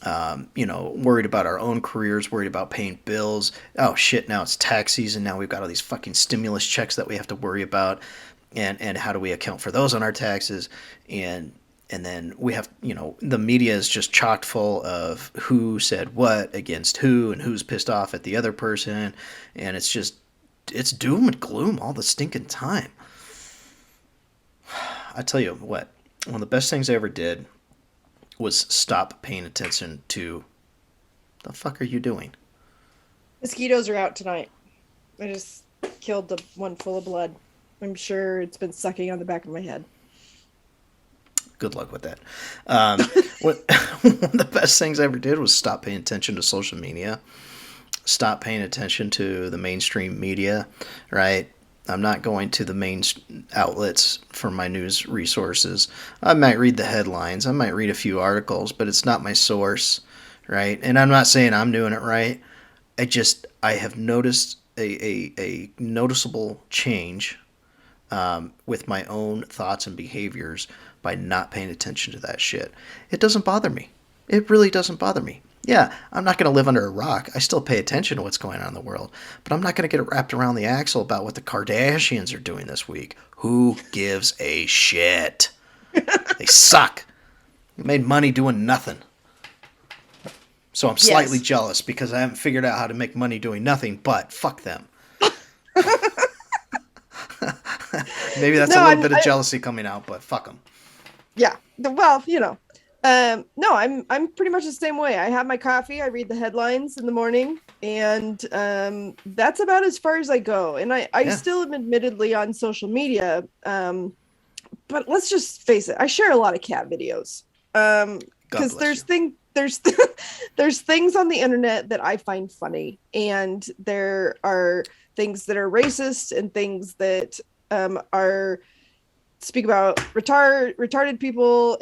Worried about our own careers, worried about paying bills. Oh shit, now it's tax season. Now we've got all these fucking stimulus checks that we have to worry about. And how do we account for those on our taxes? And then we have, the media is just chock full of who said what against who and who's pissed off at the other person. And it's doom and gloom all the stinking time. I tell you what, one of the best things I ever did was stop paying attention to the fuck are you doing? Mosquitoes are out tonight. I just killed the one full of blood. I'm sure it's been sucking on the back of my head. Good luck with that. One of the best things I ever did was stop paying attention to social media. Stop paying attention to the mainstream media, right? I'm not going to the main outlets for my news resources. I might read the headlines. I might read a few articles, but it's not my source, right? And I'm not saying I'm doing it right. I have noticed a noticeable change with my own thoughts and behaviors by not paying attention to that shit. It doesn't bother me. It really doesn't bother me. Yeah, I'm not going to live under a rock. I still pay attention to what's going on in the world, but I'm not going to get wrapped around the axle about what the Kardashians are doing this week. Who gives a shit? They suck. They made money doing nothing. So I'm slightly jealous because I haven't figured out how to make money doing nothing, but fuck them. Maybe that's a little bit of jealousy coming out, but fuck them. Yeah. Well, no, I'm pretty much the same way. I have my coffee, I read the headlines in the morning, and that's about as far as I go. And I still am admittedly on social media, but let's just face it, I share a lot of cat videos. Because there's things on the internet that I find funny, and there are things that are racist and things that are speak about retarded people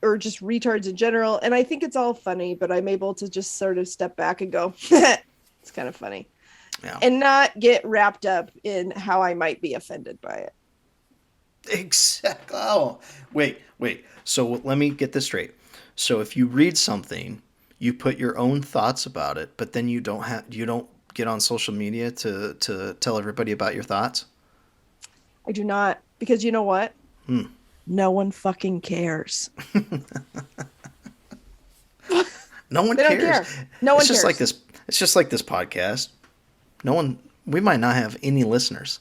or just retards in general. And I think it's all funny, but I'm able to just sort of step back and go, it's kind of funny. Yeah. And not get wrapped up in how I might be offended by it. Exactly. Oh, wait. So let me get this straight. So if you read something, you put your own thoughts about it, but then you don't get on social media to tell everybody about your thoughts. I do not, because you know what? Hmm. No one fucking cares. No one They don't cares. care. No It's one just like cares. this. It's just like this podcast. No one. We might not have any listeners,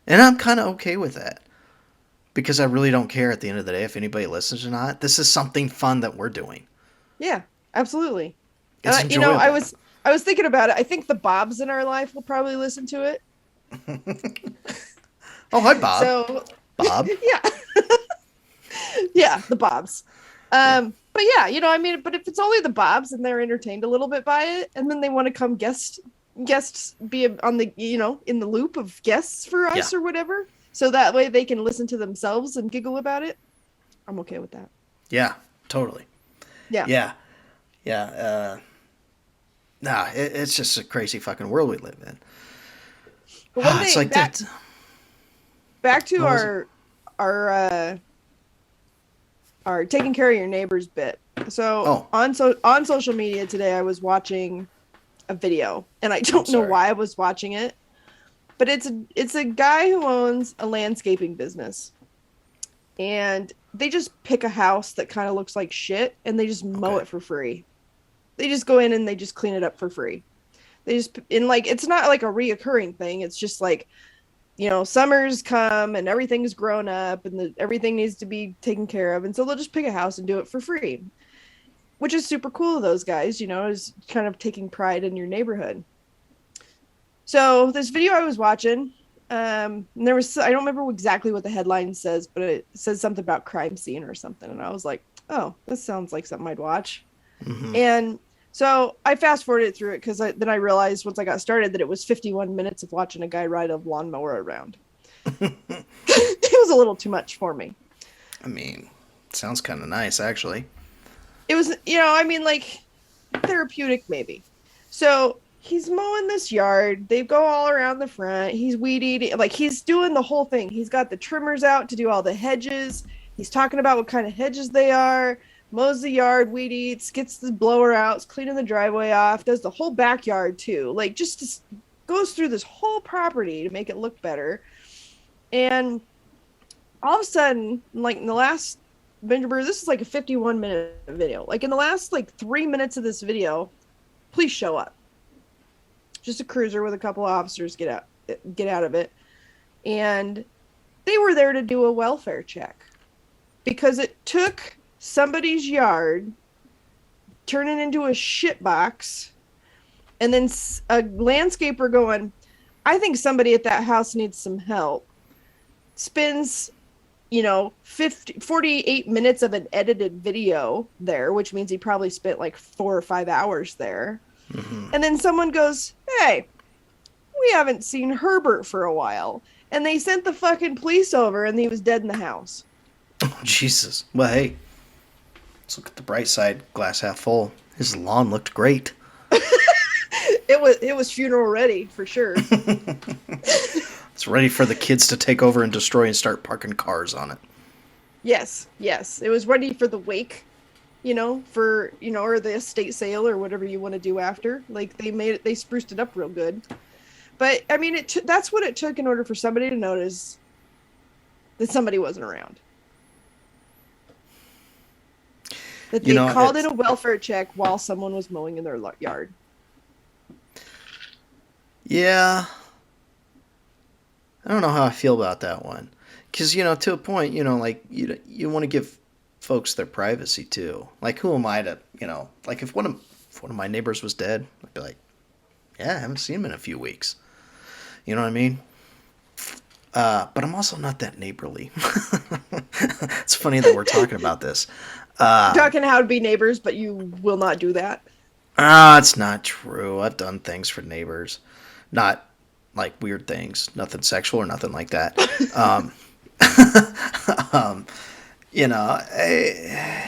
and I'm kind of okay with that because I really don't care at the end of the day if anybody listens or not. This is something fun that we're doing. Yeah, absolutely. And It's you know, enjoyable. I was thinking about it. I think the Bobs in our life will probably listen to it. Oh, hi, Bob. So, Bob. yeah, yeah, the Bobs. Yeah. But yeah, you know, I mean, but if it's only the Bobs and they're entertained a little bit by it, and then they want to come guests be on the, you know, in the loop of guests for Yeah. us or whatever, so that way they can listen to themselves and giggle about it. I'm okay with that. Yeah. Totally. Yeah. Yeah. Yeah. Nah. It's just a crazy fucking world we live in. But one It's thing like that. back to What was it? our our taking care of your neighbors bit. So Oh, on social media today, I was watching a video, and I I'm don't know sorry. why I was watching it, but it's a guy who owns a landscaping business, and they just pick a house that kind of looks like shit, and they just mow Okay. it for free. They just go in and they just clean it up for free. They just, and like, it's not like a reoccurring thing. It's just like, you know, summers come and everything's grown up and everything needs to be taken care of. And so they'll just pick a house and do it for free, which is super cool of those guys, you know, is kind of taking pride in your neighborhood. So this video I was watching, and there was, I don't remember exactly what the headline says, but it says something about crime scene or something. And I was like, oh, this sounds like something I'd watch. Mm-hmm. And so I fast forwarded through it because then I realized once I got started that it was 51 minutes of watching a guy ride a lawnmower around. It was a little too much for me. I mean, sounds kind of nice, actually. It was, you know, I mean, like therapeutic maybe. So he's mowing this yard. They go all around the front. He's weed eating. Like he's doing the whole thing. He's got the trimmers out to do all the hedges. He's talking about what kind of hedges they are. Mows the yard, weed eats, gets the blower out, cleaning the driveway off, does the whole backyard too. Like just goes through this whole property to make it look better. And all of a sudden, like in the last this is like a 51-minute video. Like in the last like 3 minutes of this video, police show up. Just a cruiser with a couple of officers get out of it. And they were there to do a welfare check because it took somebody's yard turning into a shit box and then a landscaper going, I think somebody at that house needs some help. Spends, you know, 48 minutes of an edited video there, which means he probably spent like 4 or 5 hours there. Mm-hmm. And then someone goes, hey, we haven't seen Herbert for a while. And they sent the fucking police over and he was dead in the house. Oh, Jesus. Well, hey, let's look at the bright side. Glass half full. His lawn looked great. It was funeral ready for sure. It's ready for the kids to take over and destroy and start parking cars on it. Yes. It was ready for the wake, you know, for, you know, or the estate sale or whatever you want to do after. Like they spruced it up real good. But I mean, that's what it took in order for somebody to notice that somebody wasn't around. That You they know, called in a welfare check while someone was mowing in their yard. yeah, I don't know how I feel about that one. Because, you know, to a point, you know, like, you want to give folks their privacy, too. Like, who am I to, you know, like, if if one of my neighbors was dead, I'd be like, yeah, I haven't seen him in a few weeks. You know what I mean? But I'm also not that neighborly. It's funny that we're talking about this. You're talking how to be neighbors, but you will not do that. It's not true. I've done things for neighbors. Not like weird things. Nothing sexual or nothing like that. um, you know,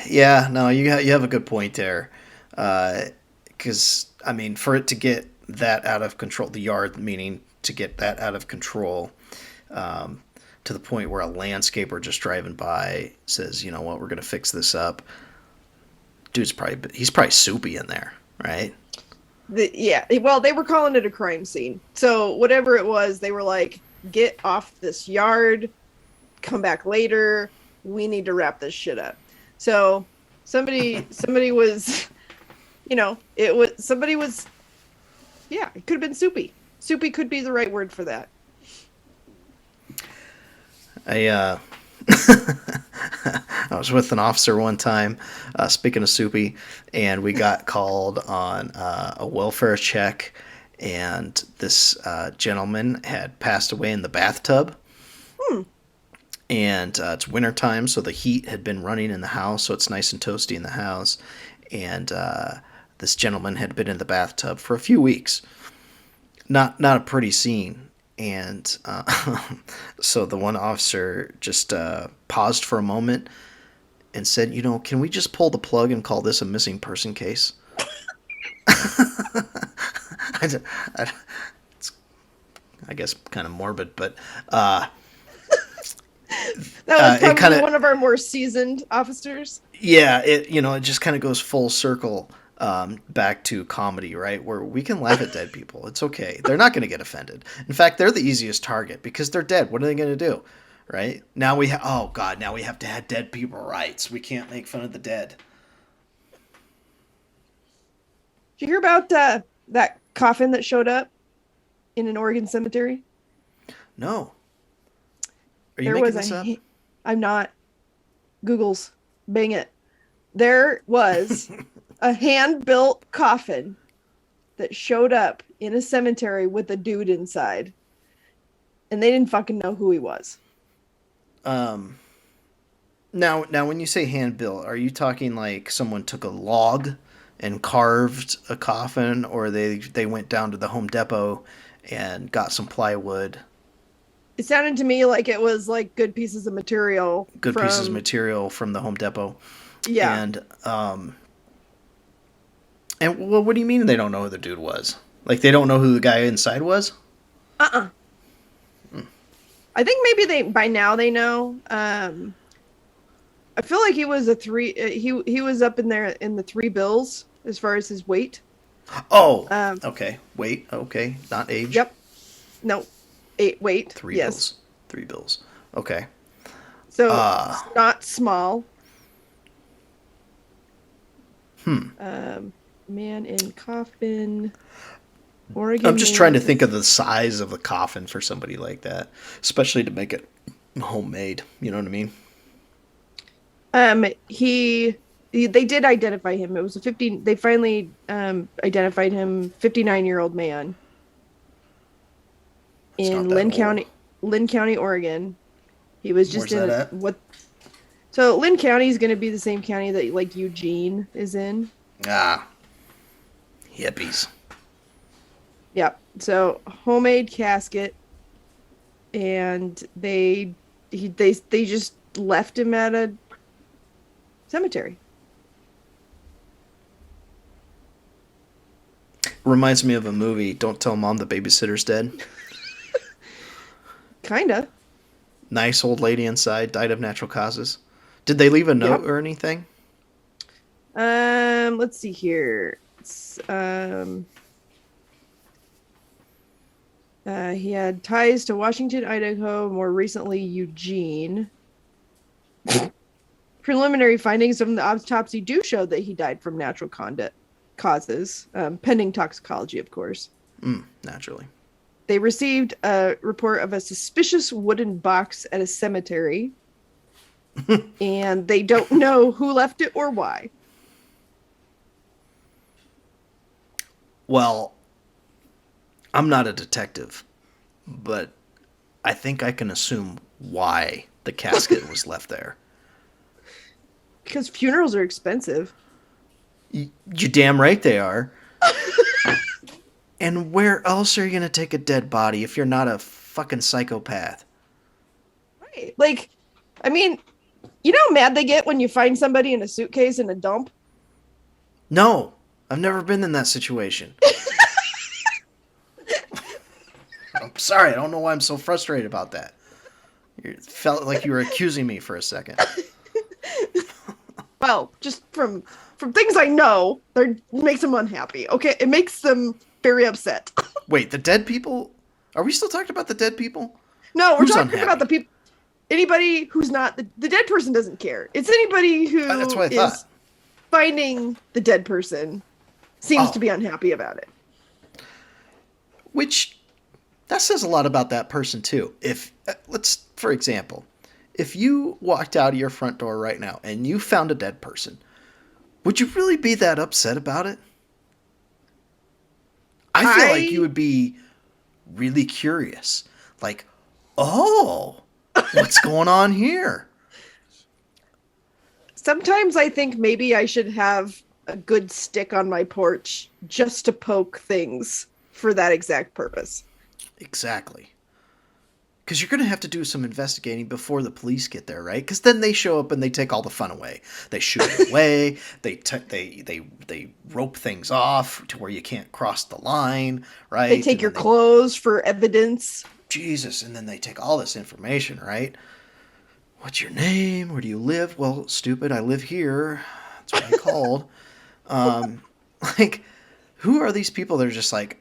yeah, no, you have a good point there. Because, I mean, for it to get that out of control, the yard, meaning to get that out of control, um, to the point where a landscaper just driving by says, you know what, we're going to fix this up. He's probably soupy in there, right? Yeah, well, they were calling it a crime scene. So whatever it was, they were like, get off this yard, come back later. We need to wrap this shit up. So somebody was, yeah, it could have been soupy. Soupy could be the right word for that. I I was with an officer one time, speaking of soupy, and we got called on a welfare check, and this gentleman had passed away in the bathtub. And it's wintertime, so the heat had been running in the house, so it's nice and toasty in the house. And this gentleman had been in the bathtub for a few weeks. Not a pretty scene. And so the one officer just paused for a moment and said, can we just pull the plug and call this a missing person case? It's, I guess, kind of morbid, but that was probably one of our more seasoned officers. Yeah, it just kind of goes full circle back to comedy, right? Where we can laugh at dead people. It's okay. They're not going to get offended. In fact, they're the easiest target because they're dead. What are they going to do, right? Now we have to have dead people rights. We can't make fun of the dead. Did you hear about that coffin that showed up in an Oregon cemetery? No. Are you making this up? I'm not. Google's. Bang it. There was a hand-built coffin that showed up in a cemetery with a dude inside. And they didn't fucking know who he was. Now when you say hand-built, are you talking like someone took a log and carved a coffin, or they went down to the Home Depot and got some plywood? It sounded to me like it was like good pieces of material. Pieces of material from the Home Depot. Yeah. And well, what do you mean they don't know who the dude was? Like they don't know who the guy inside was? I think maybe by now they know. I feel like he was he was up in there in the 3 bills as far as his weight. Oh, okay. Weight, okay. Not age. Yep. No. Weight. 3 yes. bills. 3 bills. Okay. So not small. Man in coffin. Oregon. I'm just trying to think of the size of the coffin for somebody like that, especially to make it homemade. You know what I mean? They did identify him. It was they finally identified him, 59-year-old man in Lynn County, Oregon. He was just So Lynn County is going to be the same county that like Eugene is in. Hippies. Yeah. So homemade casket, and they just left him at a cemetery. Reminds me of a movie, Don't Tell Mom the Babysitter's Dead. Kinda. Nice old lady inside, died of natural causes. Did they leave a note or anything? Let's see here. He had ties to Washington, Idaho, more recently Eugene. Preliminary findings from the autopsy do show that he died from natural causes, pending toxicology, of course. Naturally. They received a report of a suspicious wooden box at a cemetery, and they don't know who left it or why. Well, I'm not a detective, but I think I can assume why the casket was left there. Because funerals are expensive. You damn right they are. And where else are you going to take a dead body if you're not a fucking psychopath? Right. Like, I mean, you know how mad they get when you find somebody in a suitcase in a dump? No, I've never been in that situation. I'm sorry, I don't know why I'm so frustrated about that. It felt like you were accusing me for a second. Well, just from things I know, it makes them unhappy. Okay, it makes them very upset. Wait, the dead people? Are we still talking about the dead people? No, we're Who's talking about unhappy? the people. Anybody who's not the dead person doesn't care. It's anybody That's who what I thought. is finding the dead person seems to Oh, be unhappy about it. which that says a lot about that person too. If let's, for example, if you walked out of your front door right now and you found a dead person, would you really be that upset about it? I feel like you I would be really curious. Like, oh, what's going on here? sometimes I think maybe I should have a good stick on my porch just to poke things for that exact purpose. Exactly. Because you're going to have to do some investigating before the police get there, right? Because then they show up and they take all the fun away. They shoot it away. They rope things off to where you can't cross the line, They right? take And your then they clothes for evidence. Jesus, and then they take all this information, right? What's your name? Where do you live? Well, stupid, I live here. That's what I called. Um, like, who are these people that are just like,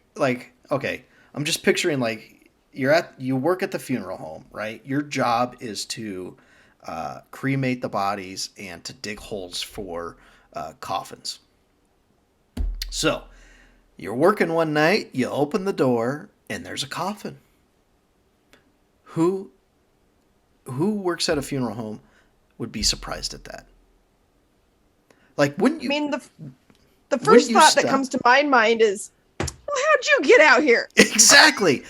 okay, I'm just picturing like you work at the funeral home, right? Your job is to cremate the bodies and to dig holes for coffins. So you're working one night, you open the door, and there's a coffin. Who who works at a funeral home would be surprised at that? Like, I mean, the wouldn't first you thought that stop? comes to my mind is, well, how'd you get out here? Exactly.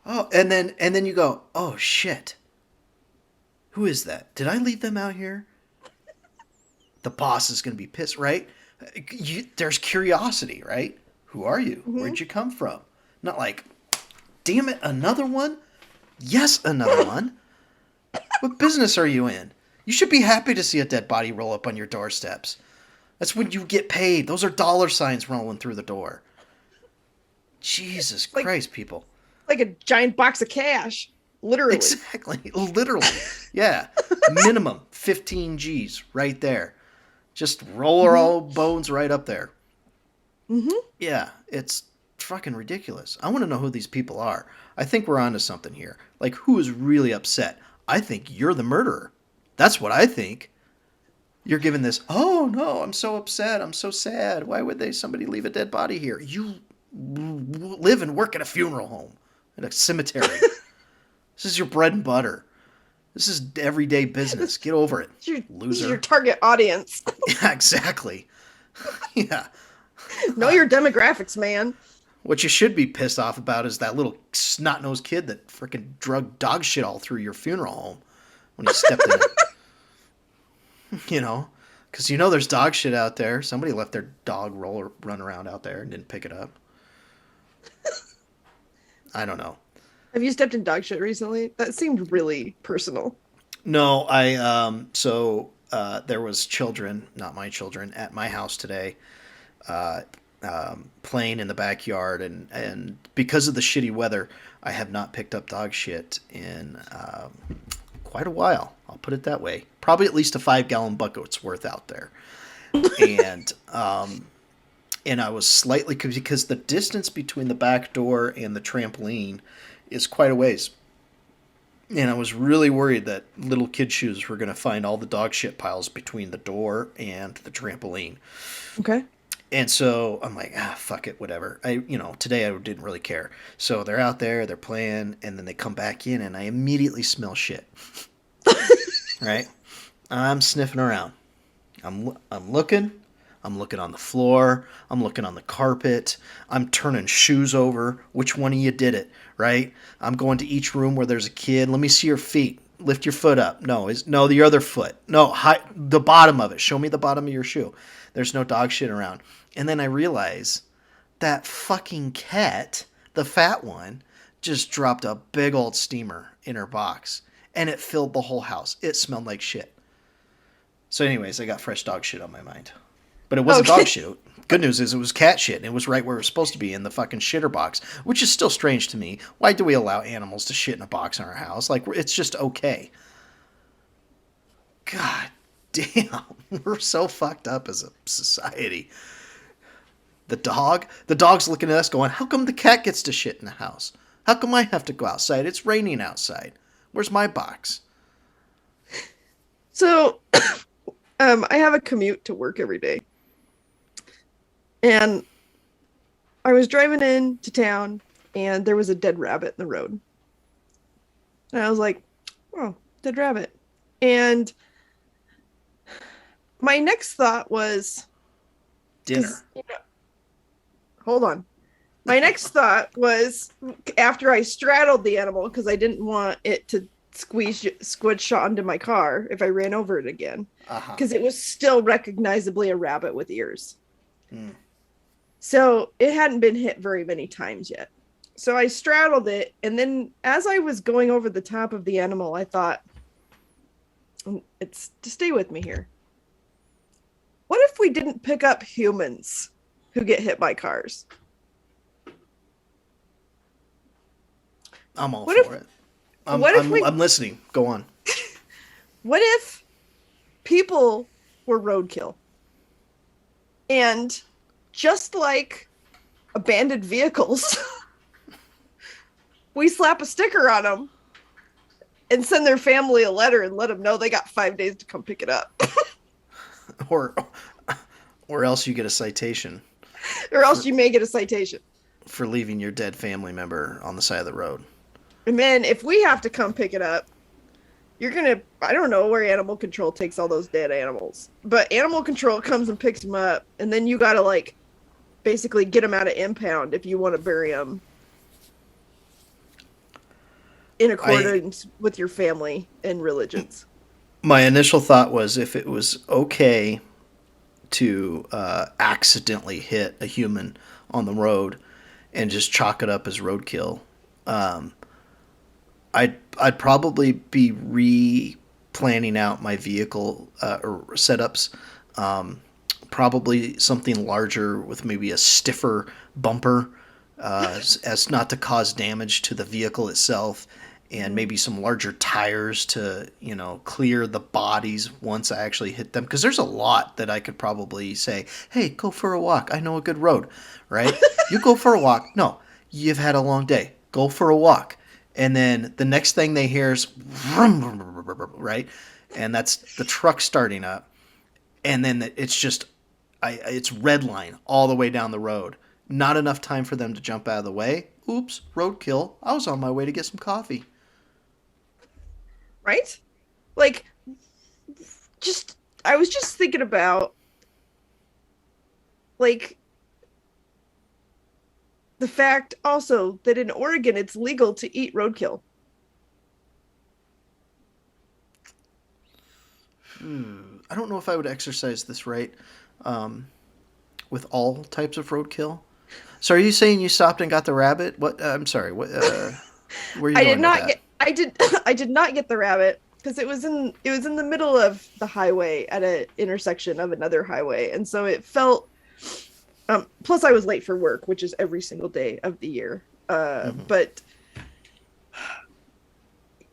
Oh, and then you go, oh shit. Who is that? Did I leave them out here? The boss is going to be pissed, right? There's curiosity, right? Who are you? Mm-hmm. Where'd you come from? Not like, damn it, another one? Yes, another one. What business are you in? You should be happy to see a dead body roll up on your doorsteps. That's when you get paid. Those are dollar signs rolling through the door. Jesus like Christ, people. like a giant box of cash, literally. Exactly. Literally. Yeah. Minimum 15 G's right there. Just roll our Mm-hmm. old bones right up there. Mm-hmm. Yeah, it's fucking ridiculous. I want to know who these people are. I think we're onto something here. Like, who is really upset? I think you're the murderer. That's what I think. You're giving this, oh no, I'm so upset. I'm so sad. Why would somebody leave a dead body here? You live and work at a funeral home, at a cemetery. This is your bread and butter. This is everyday business. Get over it, This is your loser. target audience. Yeah, exactly. Yeah. Know your demographics, man. What you should be pissed off about is that little snot-nosed kid that freaking drug dog shit all through your funeral home when he stepped in it. You know? Because you know there's dog shit out there. Somebody left their dog run around out there and didn't pick it up. I don't know. Have you stepped in dog shit recently? That seemed really personal. No, there was children, not my children, at my house today, uh, playing in the backyard, and because of the shitty weather, I have not picked up dog shit in quite a while. I'll put it that way. Probably at least a 5-gallon bucket's worth out there, and I was slightly, because the distance between the back door and the trampoline is quite a ways. And I was really worried that little kid shoes were going to find all the dog shit piles between the door and the trampoline. Okay. And so I'm like, fuck it, whatever. Today I didn't really care. So they're out there, they're playing, and then they come back in, and I immediately smell shit. Right? I'm sniffing around. I'm looking. I'm looking on the floor. I'm looking on the carpet. I'm turning shoes over. Which one of you did it? Right? I'm going to each room where there's a kid. Let me see your feet. Lift your foot up. No, the other foot. No, the bottom of it. Show me the bottom of your shoe. There's no dog shit around. And then I realize that fucking cat, the fat one, just dropped a big old steamer in her box. And it filled the whole house. It smelled like shit. So anyways, I got fresh dog shit on my mind. But it wasn't Okay. dog shit. Good news is it was cat shit, and it was right where it was supposed to be, in the fucking shitter box, which is still strange to me. Why do we allow animals to shit in a box in our house? Like, it's just okay. God damn, we're so fucked up as a society. The dog's looking at us going, how come the cat gets to shit in the house? How come I have to go outside? It's raining outside. Where's my box? So, I have a commute to work every day. And I was driving into town and there was a dead rabbit in the road. And I was like, oh, dead rabbit. And my next thought was, Dinner. hold on. My next thought was, after I straddled the animal, because I didn't want it to squish onto my car if I ran over it again, because it was still recognizably a rabbit with ears. So it hadn't been hit very many times yet. So I straddled it, and then as I was going over the top of the animal, I thought, it's to stay with me here. What if we didn't pick up humans who get hit by cars? I'm all What for if- it. I'm listening. Go on. What if people were roadkill? And just like abandoned vehicles, we slap a sticker on them and send their family a letter and let them know they got 5 days to come pick it up. Or else you get a citation Or else you may get a citation. for leaving your dead family member on the side of the road. And then if we have to come pick it up, you're going to, I don't know where animal control takes all those dead animals, but animal control comes and picks them up. And then you got to like basically get them out of impound if you want to bury them in accordance with your family and religions. My initial thought was, if it was okay to accidentally hit a human on the road and just chalk it up as roadkill, I'd probably be re-planning out my vehicle or setups. Probably something larger with maybe a stiffer bumper, as not to cause damage to the vehicle itself, and maybe some larger tires to, clear the bodies once I actually hit them. Because there's a lot that I could probably say, hey, go for a walk. I know a good road, right? You go for a walk. No, you've had a long day. Go for a walk. And then the next thing they hear is, right? And that's the truck starting up. And then it's just, it's red line all the way down the road. Not enough time for them to jump out of the way. Oops, roadkill. I was on my way to get some coffee. Right? Like, I was just thinking about, like, the fact also that in Oregon it's legal to eat roadkill. I don't know if I would exercise this right with all types of roadkill. So are you saying you stopped and got the rabbit? What? I'm sorry. What? Where are you I going did not with that? get. I did not get the rabbit because it was in the middle of the highway at an intersection of another highway, and so it felt. Plus, I was late for work, which is every single day of the year. But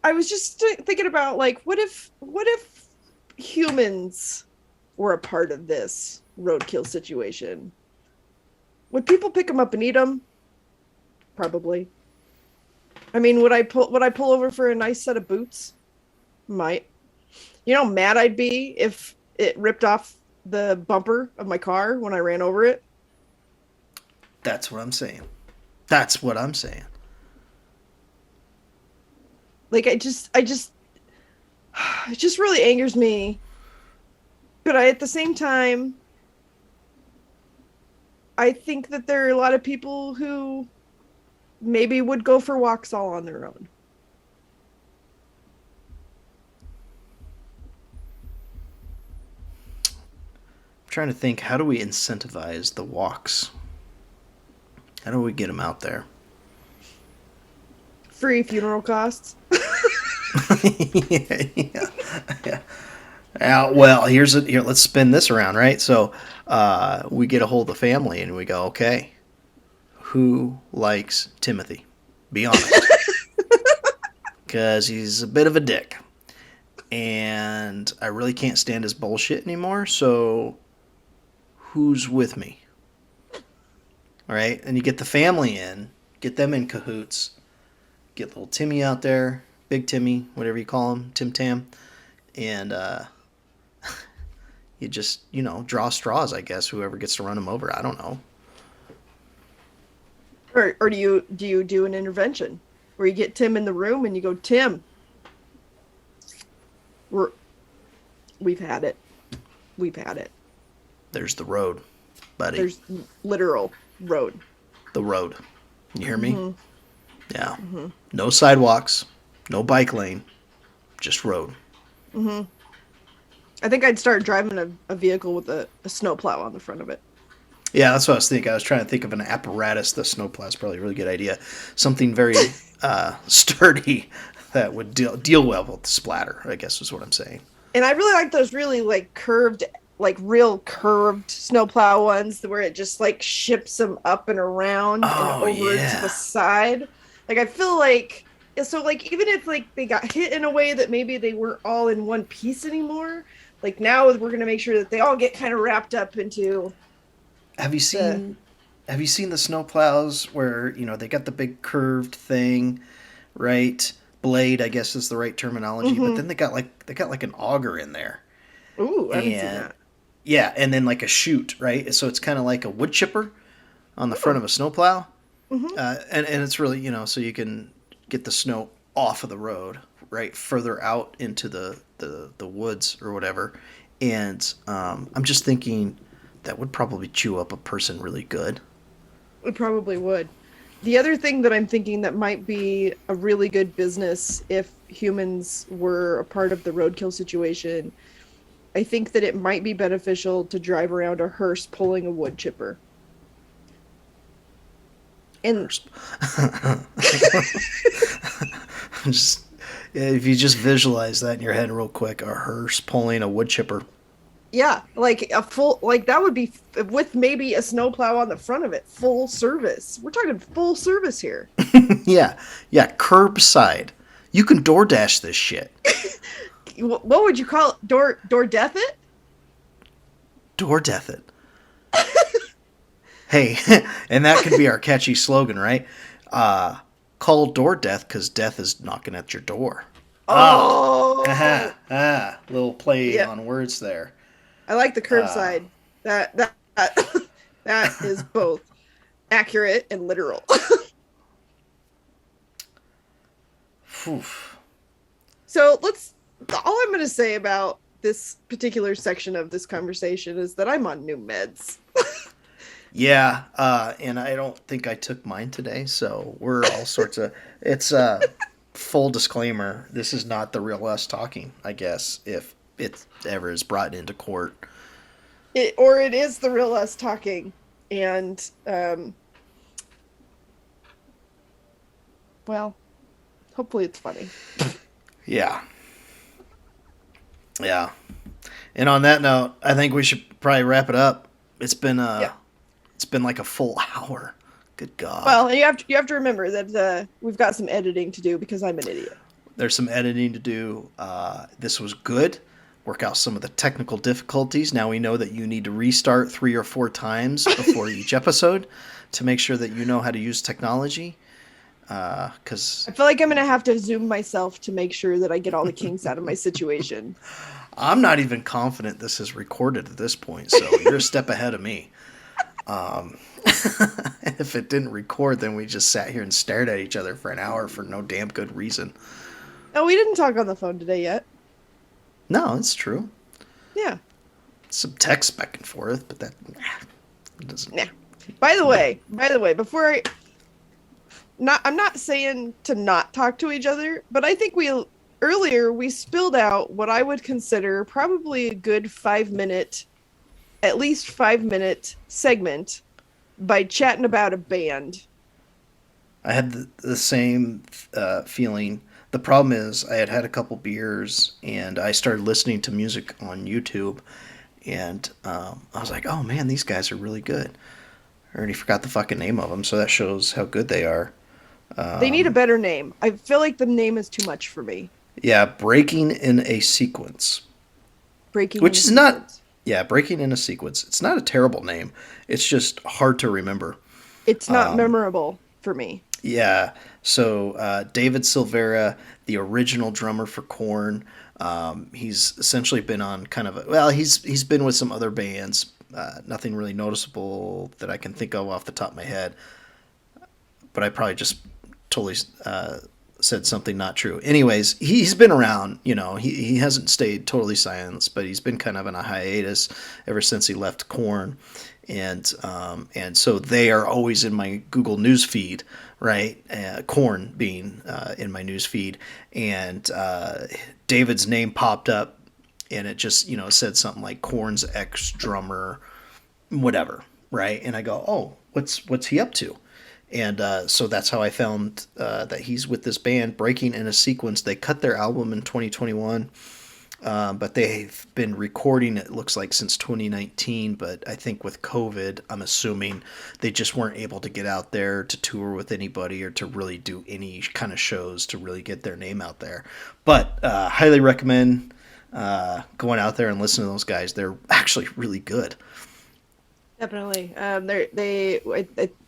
I was just thinking about, like, what if humans were a part of this roadkill situation? Would people pick them up and eat them? Probably. I mean, would I pull over for a nice set of boots? Might. You know how mad I'd be if it ripped off the bumper of my car when I ran over it? That's what I'm saying. That's what I'm saying. Like, it just really angers me. But at the same time, I think that there are a lot of people who maybe would go for walks all on their own. I'm trying to think, how do we incentivize the walks? How do we get them out there? Free funeral costs. Yeah. Well, here. Let's spin this around, right? So, we get a hold of the family and we go, okay, who likes Timothy? Be honest, because he's a bit of a dick, and I really can't stand his bullshit anymore. So, who's with me? All right, and you get the family in, get them in cahoots, get little Timmy out there, Big Timmy, whatever you call him, Tim Tam, and you just draw straws. I guess whoever gets to run him over. I don't know. Or do you do an intervention where you get Tim in the room and you go, Tim, we've had it. We've had it. There's the road, buddy. There's literal road. The road. You hear me? Mm-hmm. Yeah. Mm-hmm. No sidewalks, no bike lane, just road. Mm-hmm. I think I'd start driving a vehicle with a snowplow on the front of it. Yeah, that's what I was thinking. I was trying to think of an apparatus. The snowplow is probably a really good idea. Something very sturdy that would deal well with the splatter, I guess is what I'm saying. And I really like those really like curved, like real curved snowplow ones where it just like ships them up and around and over to the side. Like I feel like, so like even if like they got hit in a way that maybe they weren't all in one piece anymore, like now we're going to make sure that they all get kind of wrapped up into. Have you seen the snowplows where they got the big curved thing, right? Blade, I guess is the right terminology. Mm-hmm. But then they got like an auger in there. Ooh, I haven't seen that. Yeah, and then like a chute, right? So it's kind of like a wood chipper on the front of a snowplow. Mm-hmm. And it's really so you can get the snow off of the road, right, further out into the woods or whatever. And I'm just thinking that would probably chew up a person really good. It probably would. The other thing that I'm thinking that might be a really good business if humans were a part of the roadkill situation, I think that it might be beneficial to drive around a hearse pulling a wood chipper. And just if you just visualize that in your head real quick, a hearse pulling a wood chipper. yeah, like a full, like that would be with maybe a snowplow on the front of it, full service. We're talking full service here. Yeah, curbside. You can DoorDash this shit. What would you call it? Door death it? DoorDeath it. Hey, and that could be our catchy slogan, right? Call door death because death is knocking at your door. Oh, Little play on words there. I like the curbside. That that is both accurate and literal. So all I'm going to say about this particular section of this conversation is that I'm on new meds. Yeah, and I don't think I took mine today, so we're all sorts of. It's full disclaimer. This is not the real us talking. I guess if it ever is brought into court, Or it is the real us talking, and well, hopefully it's funny. Yeah. And on that note, I think we should probably wrap it up. It's been It's been like a full hour. Good God. Well, you have to remember that we've got some editing to do because I'm an idiot. There's some editing to do. This was good. Work out some of the technical difficulties. Now we know that you need to restart 3 or 4 times before each episode to make sure that you know how to use technology. Because I feel like I'm going to have to Zoom myself to make sure that I get all the kinks out of my situation. I'm not even confident this is recorded at this point, so you're a step ahead of me. If it didn't record, then we just sat here and stared at each other for an hour for no damn good reason. Oh, we didn't talk on the phone today yet. No, it's true. Yeah. Some text back and forth, but that doesn't. Nah. By the way, before I'm not saying to not talk to each other, but I think earlier we spilled out what I would consider probably a good 5-minute, at least 5-minute segment by chatting about a band. I had the same feeling. The problem is I had a couple beers and I started listening to music on YouTube, and I was like, oh man, these guys are really good. I already forgot the fucking name of them, so that shows how good they are. They need a better name. I feel like the name is too much for me. Yeah, Breaking in a Sequence, Breaking which in a is not. sequence. Yeah, Breaking in a Sequence. It's not a terrible name. It's just hard to remember. It's not memorable for me. Yeah. So David Silvera, the original drummer for Korn, he's essentially been on kind of he's been with some other bands. Nothing really noticeable that I can think of off the top of my head, but I probably just totally said something not true. Anyways, he's been around. He hasn't stayed totally silent, but he's been kind of in a hiatus ever since he left Korn, and so they are always in my Google News feed, right? Korn being in my news feed, and David's name popped up, and it just said something like Korn's ex drummer, whatever, right? And I go, oh, what's he up to? And so that's how I found that he's with this band, Breaking in a Sequence. They cut their album in 2021, but they've been recording, it looks like, since 2019. But I think with COVID, I'm assuming they just weren't able to get out there to tour with anybody or to really do any kind of shows to really get their name out there. But highly recommend going out there and listening to those guys. They're actually really good. Definitely.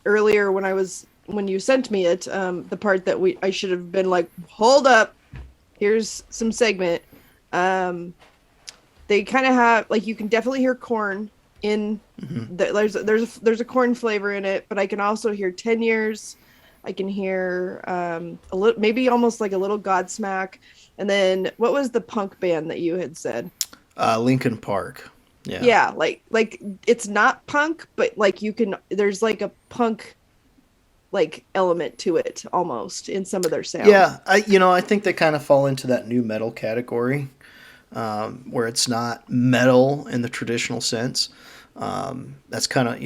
Earlier when you sent me it, the part that I should have been like, hold up, here's some segment. They kind of have, like, you can definitely hear corn in there's a corn flavor in it, but I can also hear 10 years. I can hear a little, maybe almost like a little Godsmack. And then what was the punk band that you had said? Linkin Park. Yeah, like it's not punk, but like there's like a punk like element to it almost in some of their sound. Yeah, I think they kind of fall into that new metal category, where it's not metal in the traditional sense. That's kind of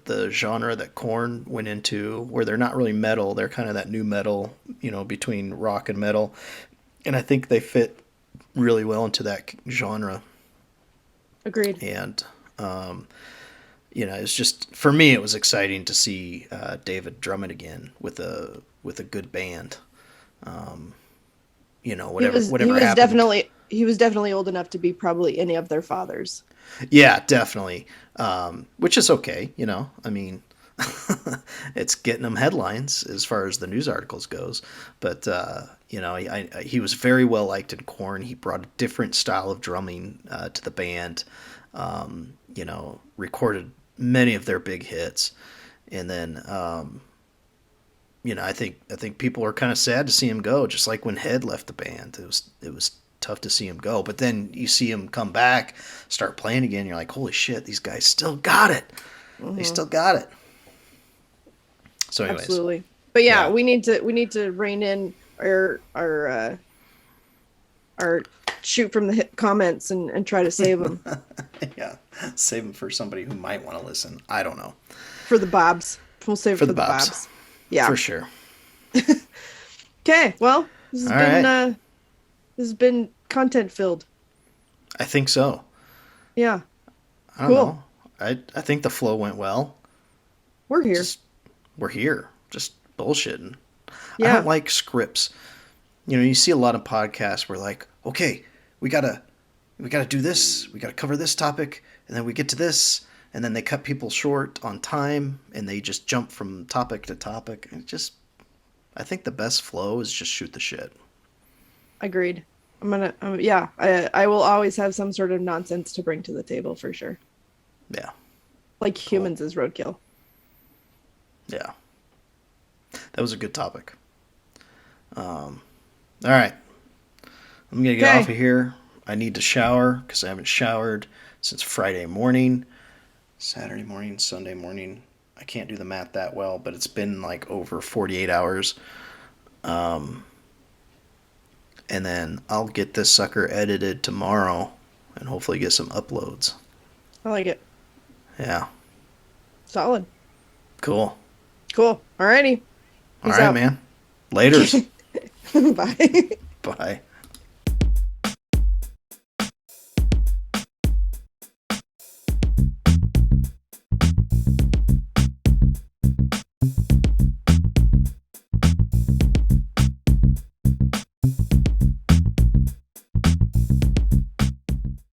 the genre that Korn went into, where they're not really metal. They're kind of that new metal, between rock and metal, and I think they fit really well into that genre. Agreed. And it's just, for me, it was exciting to see David drumming again with a good band. Whatever happened. He was definitely old enough to be probably any of their fathers. Yeah, definitely. Which is okay. I mean, it's getting them headlines as far as the news articles goes. But he was very well liked in Korn. He brought a different style of drumming to the band. Recorded many of their big hits, and then I think people are kind of sad to see him go. Just like when Head left the band, it was tough to see him go. But then you see him come back, start playing again. You're like, holy shit, these guys still got it. Mm-hmm. They still got it. So, anyways, absolutely. But yeah, we need to rein in our shoot from the hip comments and try to save them. Yeah, save them for somebody who might want to listen. I don't know. For the Bobs. We'll save it for the Bobs. Yeah. For sure. Okay, well, this has been content filled. I think so. Yeah. I don't know. I think the flow went well. We're here. We're here. Just bullshitting. Yeah. I don't like scripts. You see a lot of podcasts where, like, okay, we gotta do this, we gotta cover this topic, and then we get to this, and then they cut people short on time, and they just jump from topic to topic. I think the best flow is just shoot the shit. Agreed. I will always have some sort of nonsense to bring to the table for sure. Yeah. Like humans is roadkill. Yeah. That was a good topic. All right. I'm going to get off of here. I need to shower because I haven't showered since Friday morning. Saturday morning, Sunday morning. I can't do the math that well, but it's been like over 48 hours. And then I'll get this sucker edited tomorrow and hopefully get some uploads. I like it. Yeah. Solid. Cool. Alrighty. All right, man. Laters. Bye. Bye.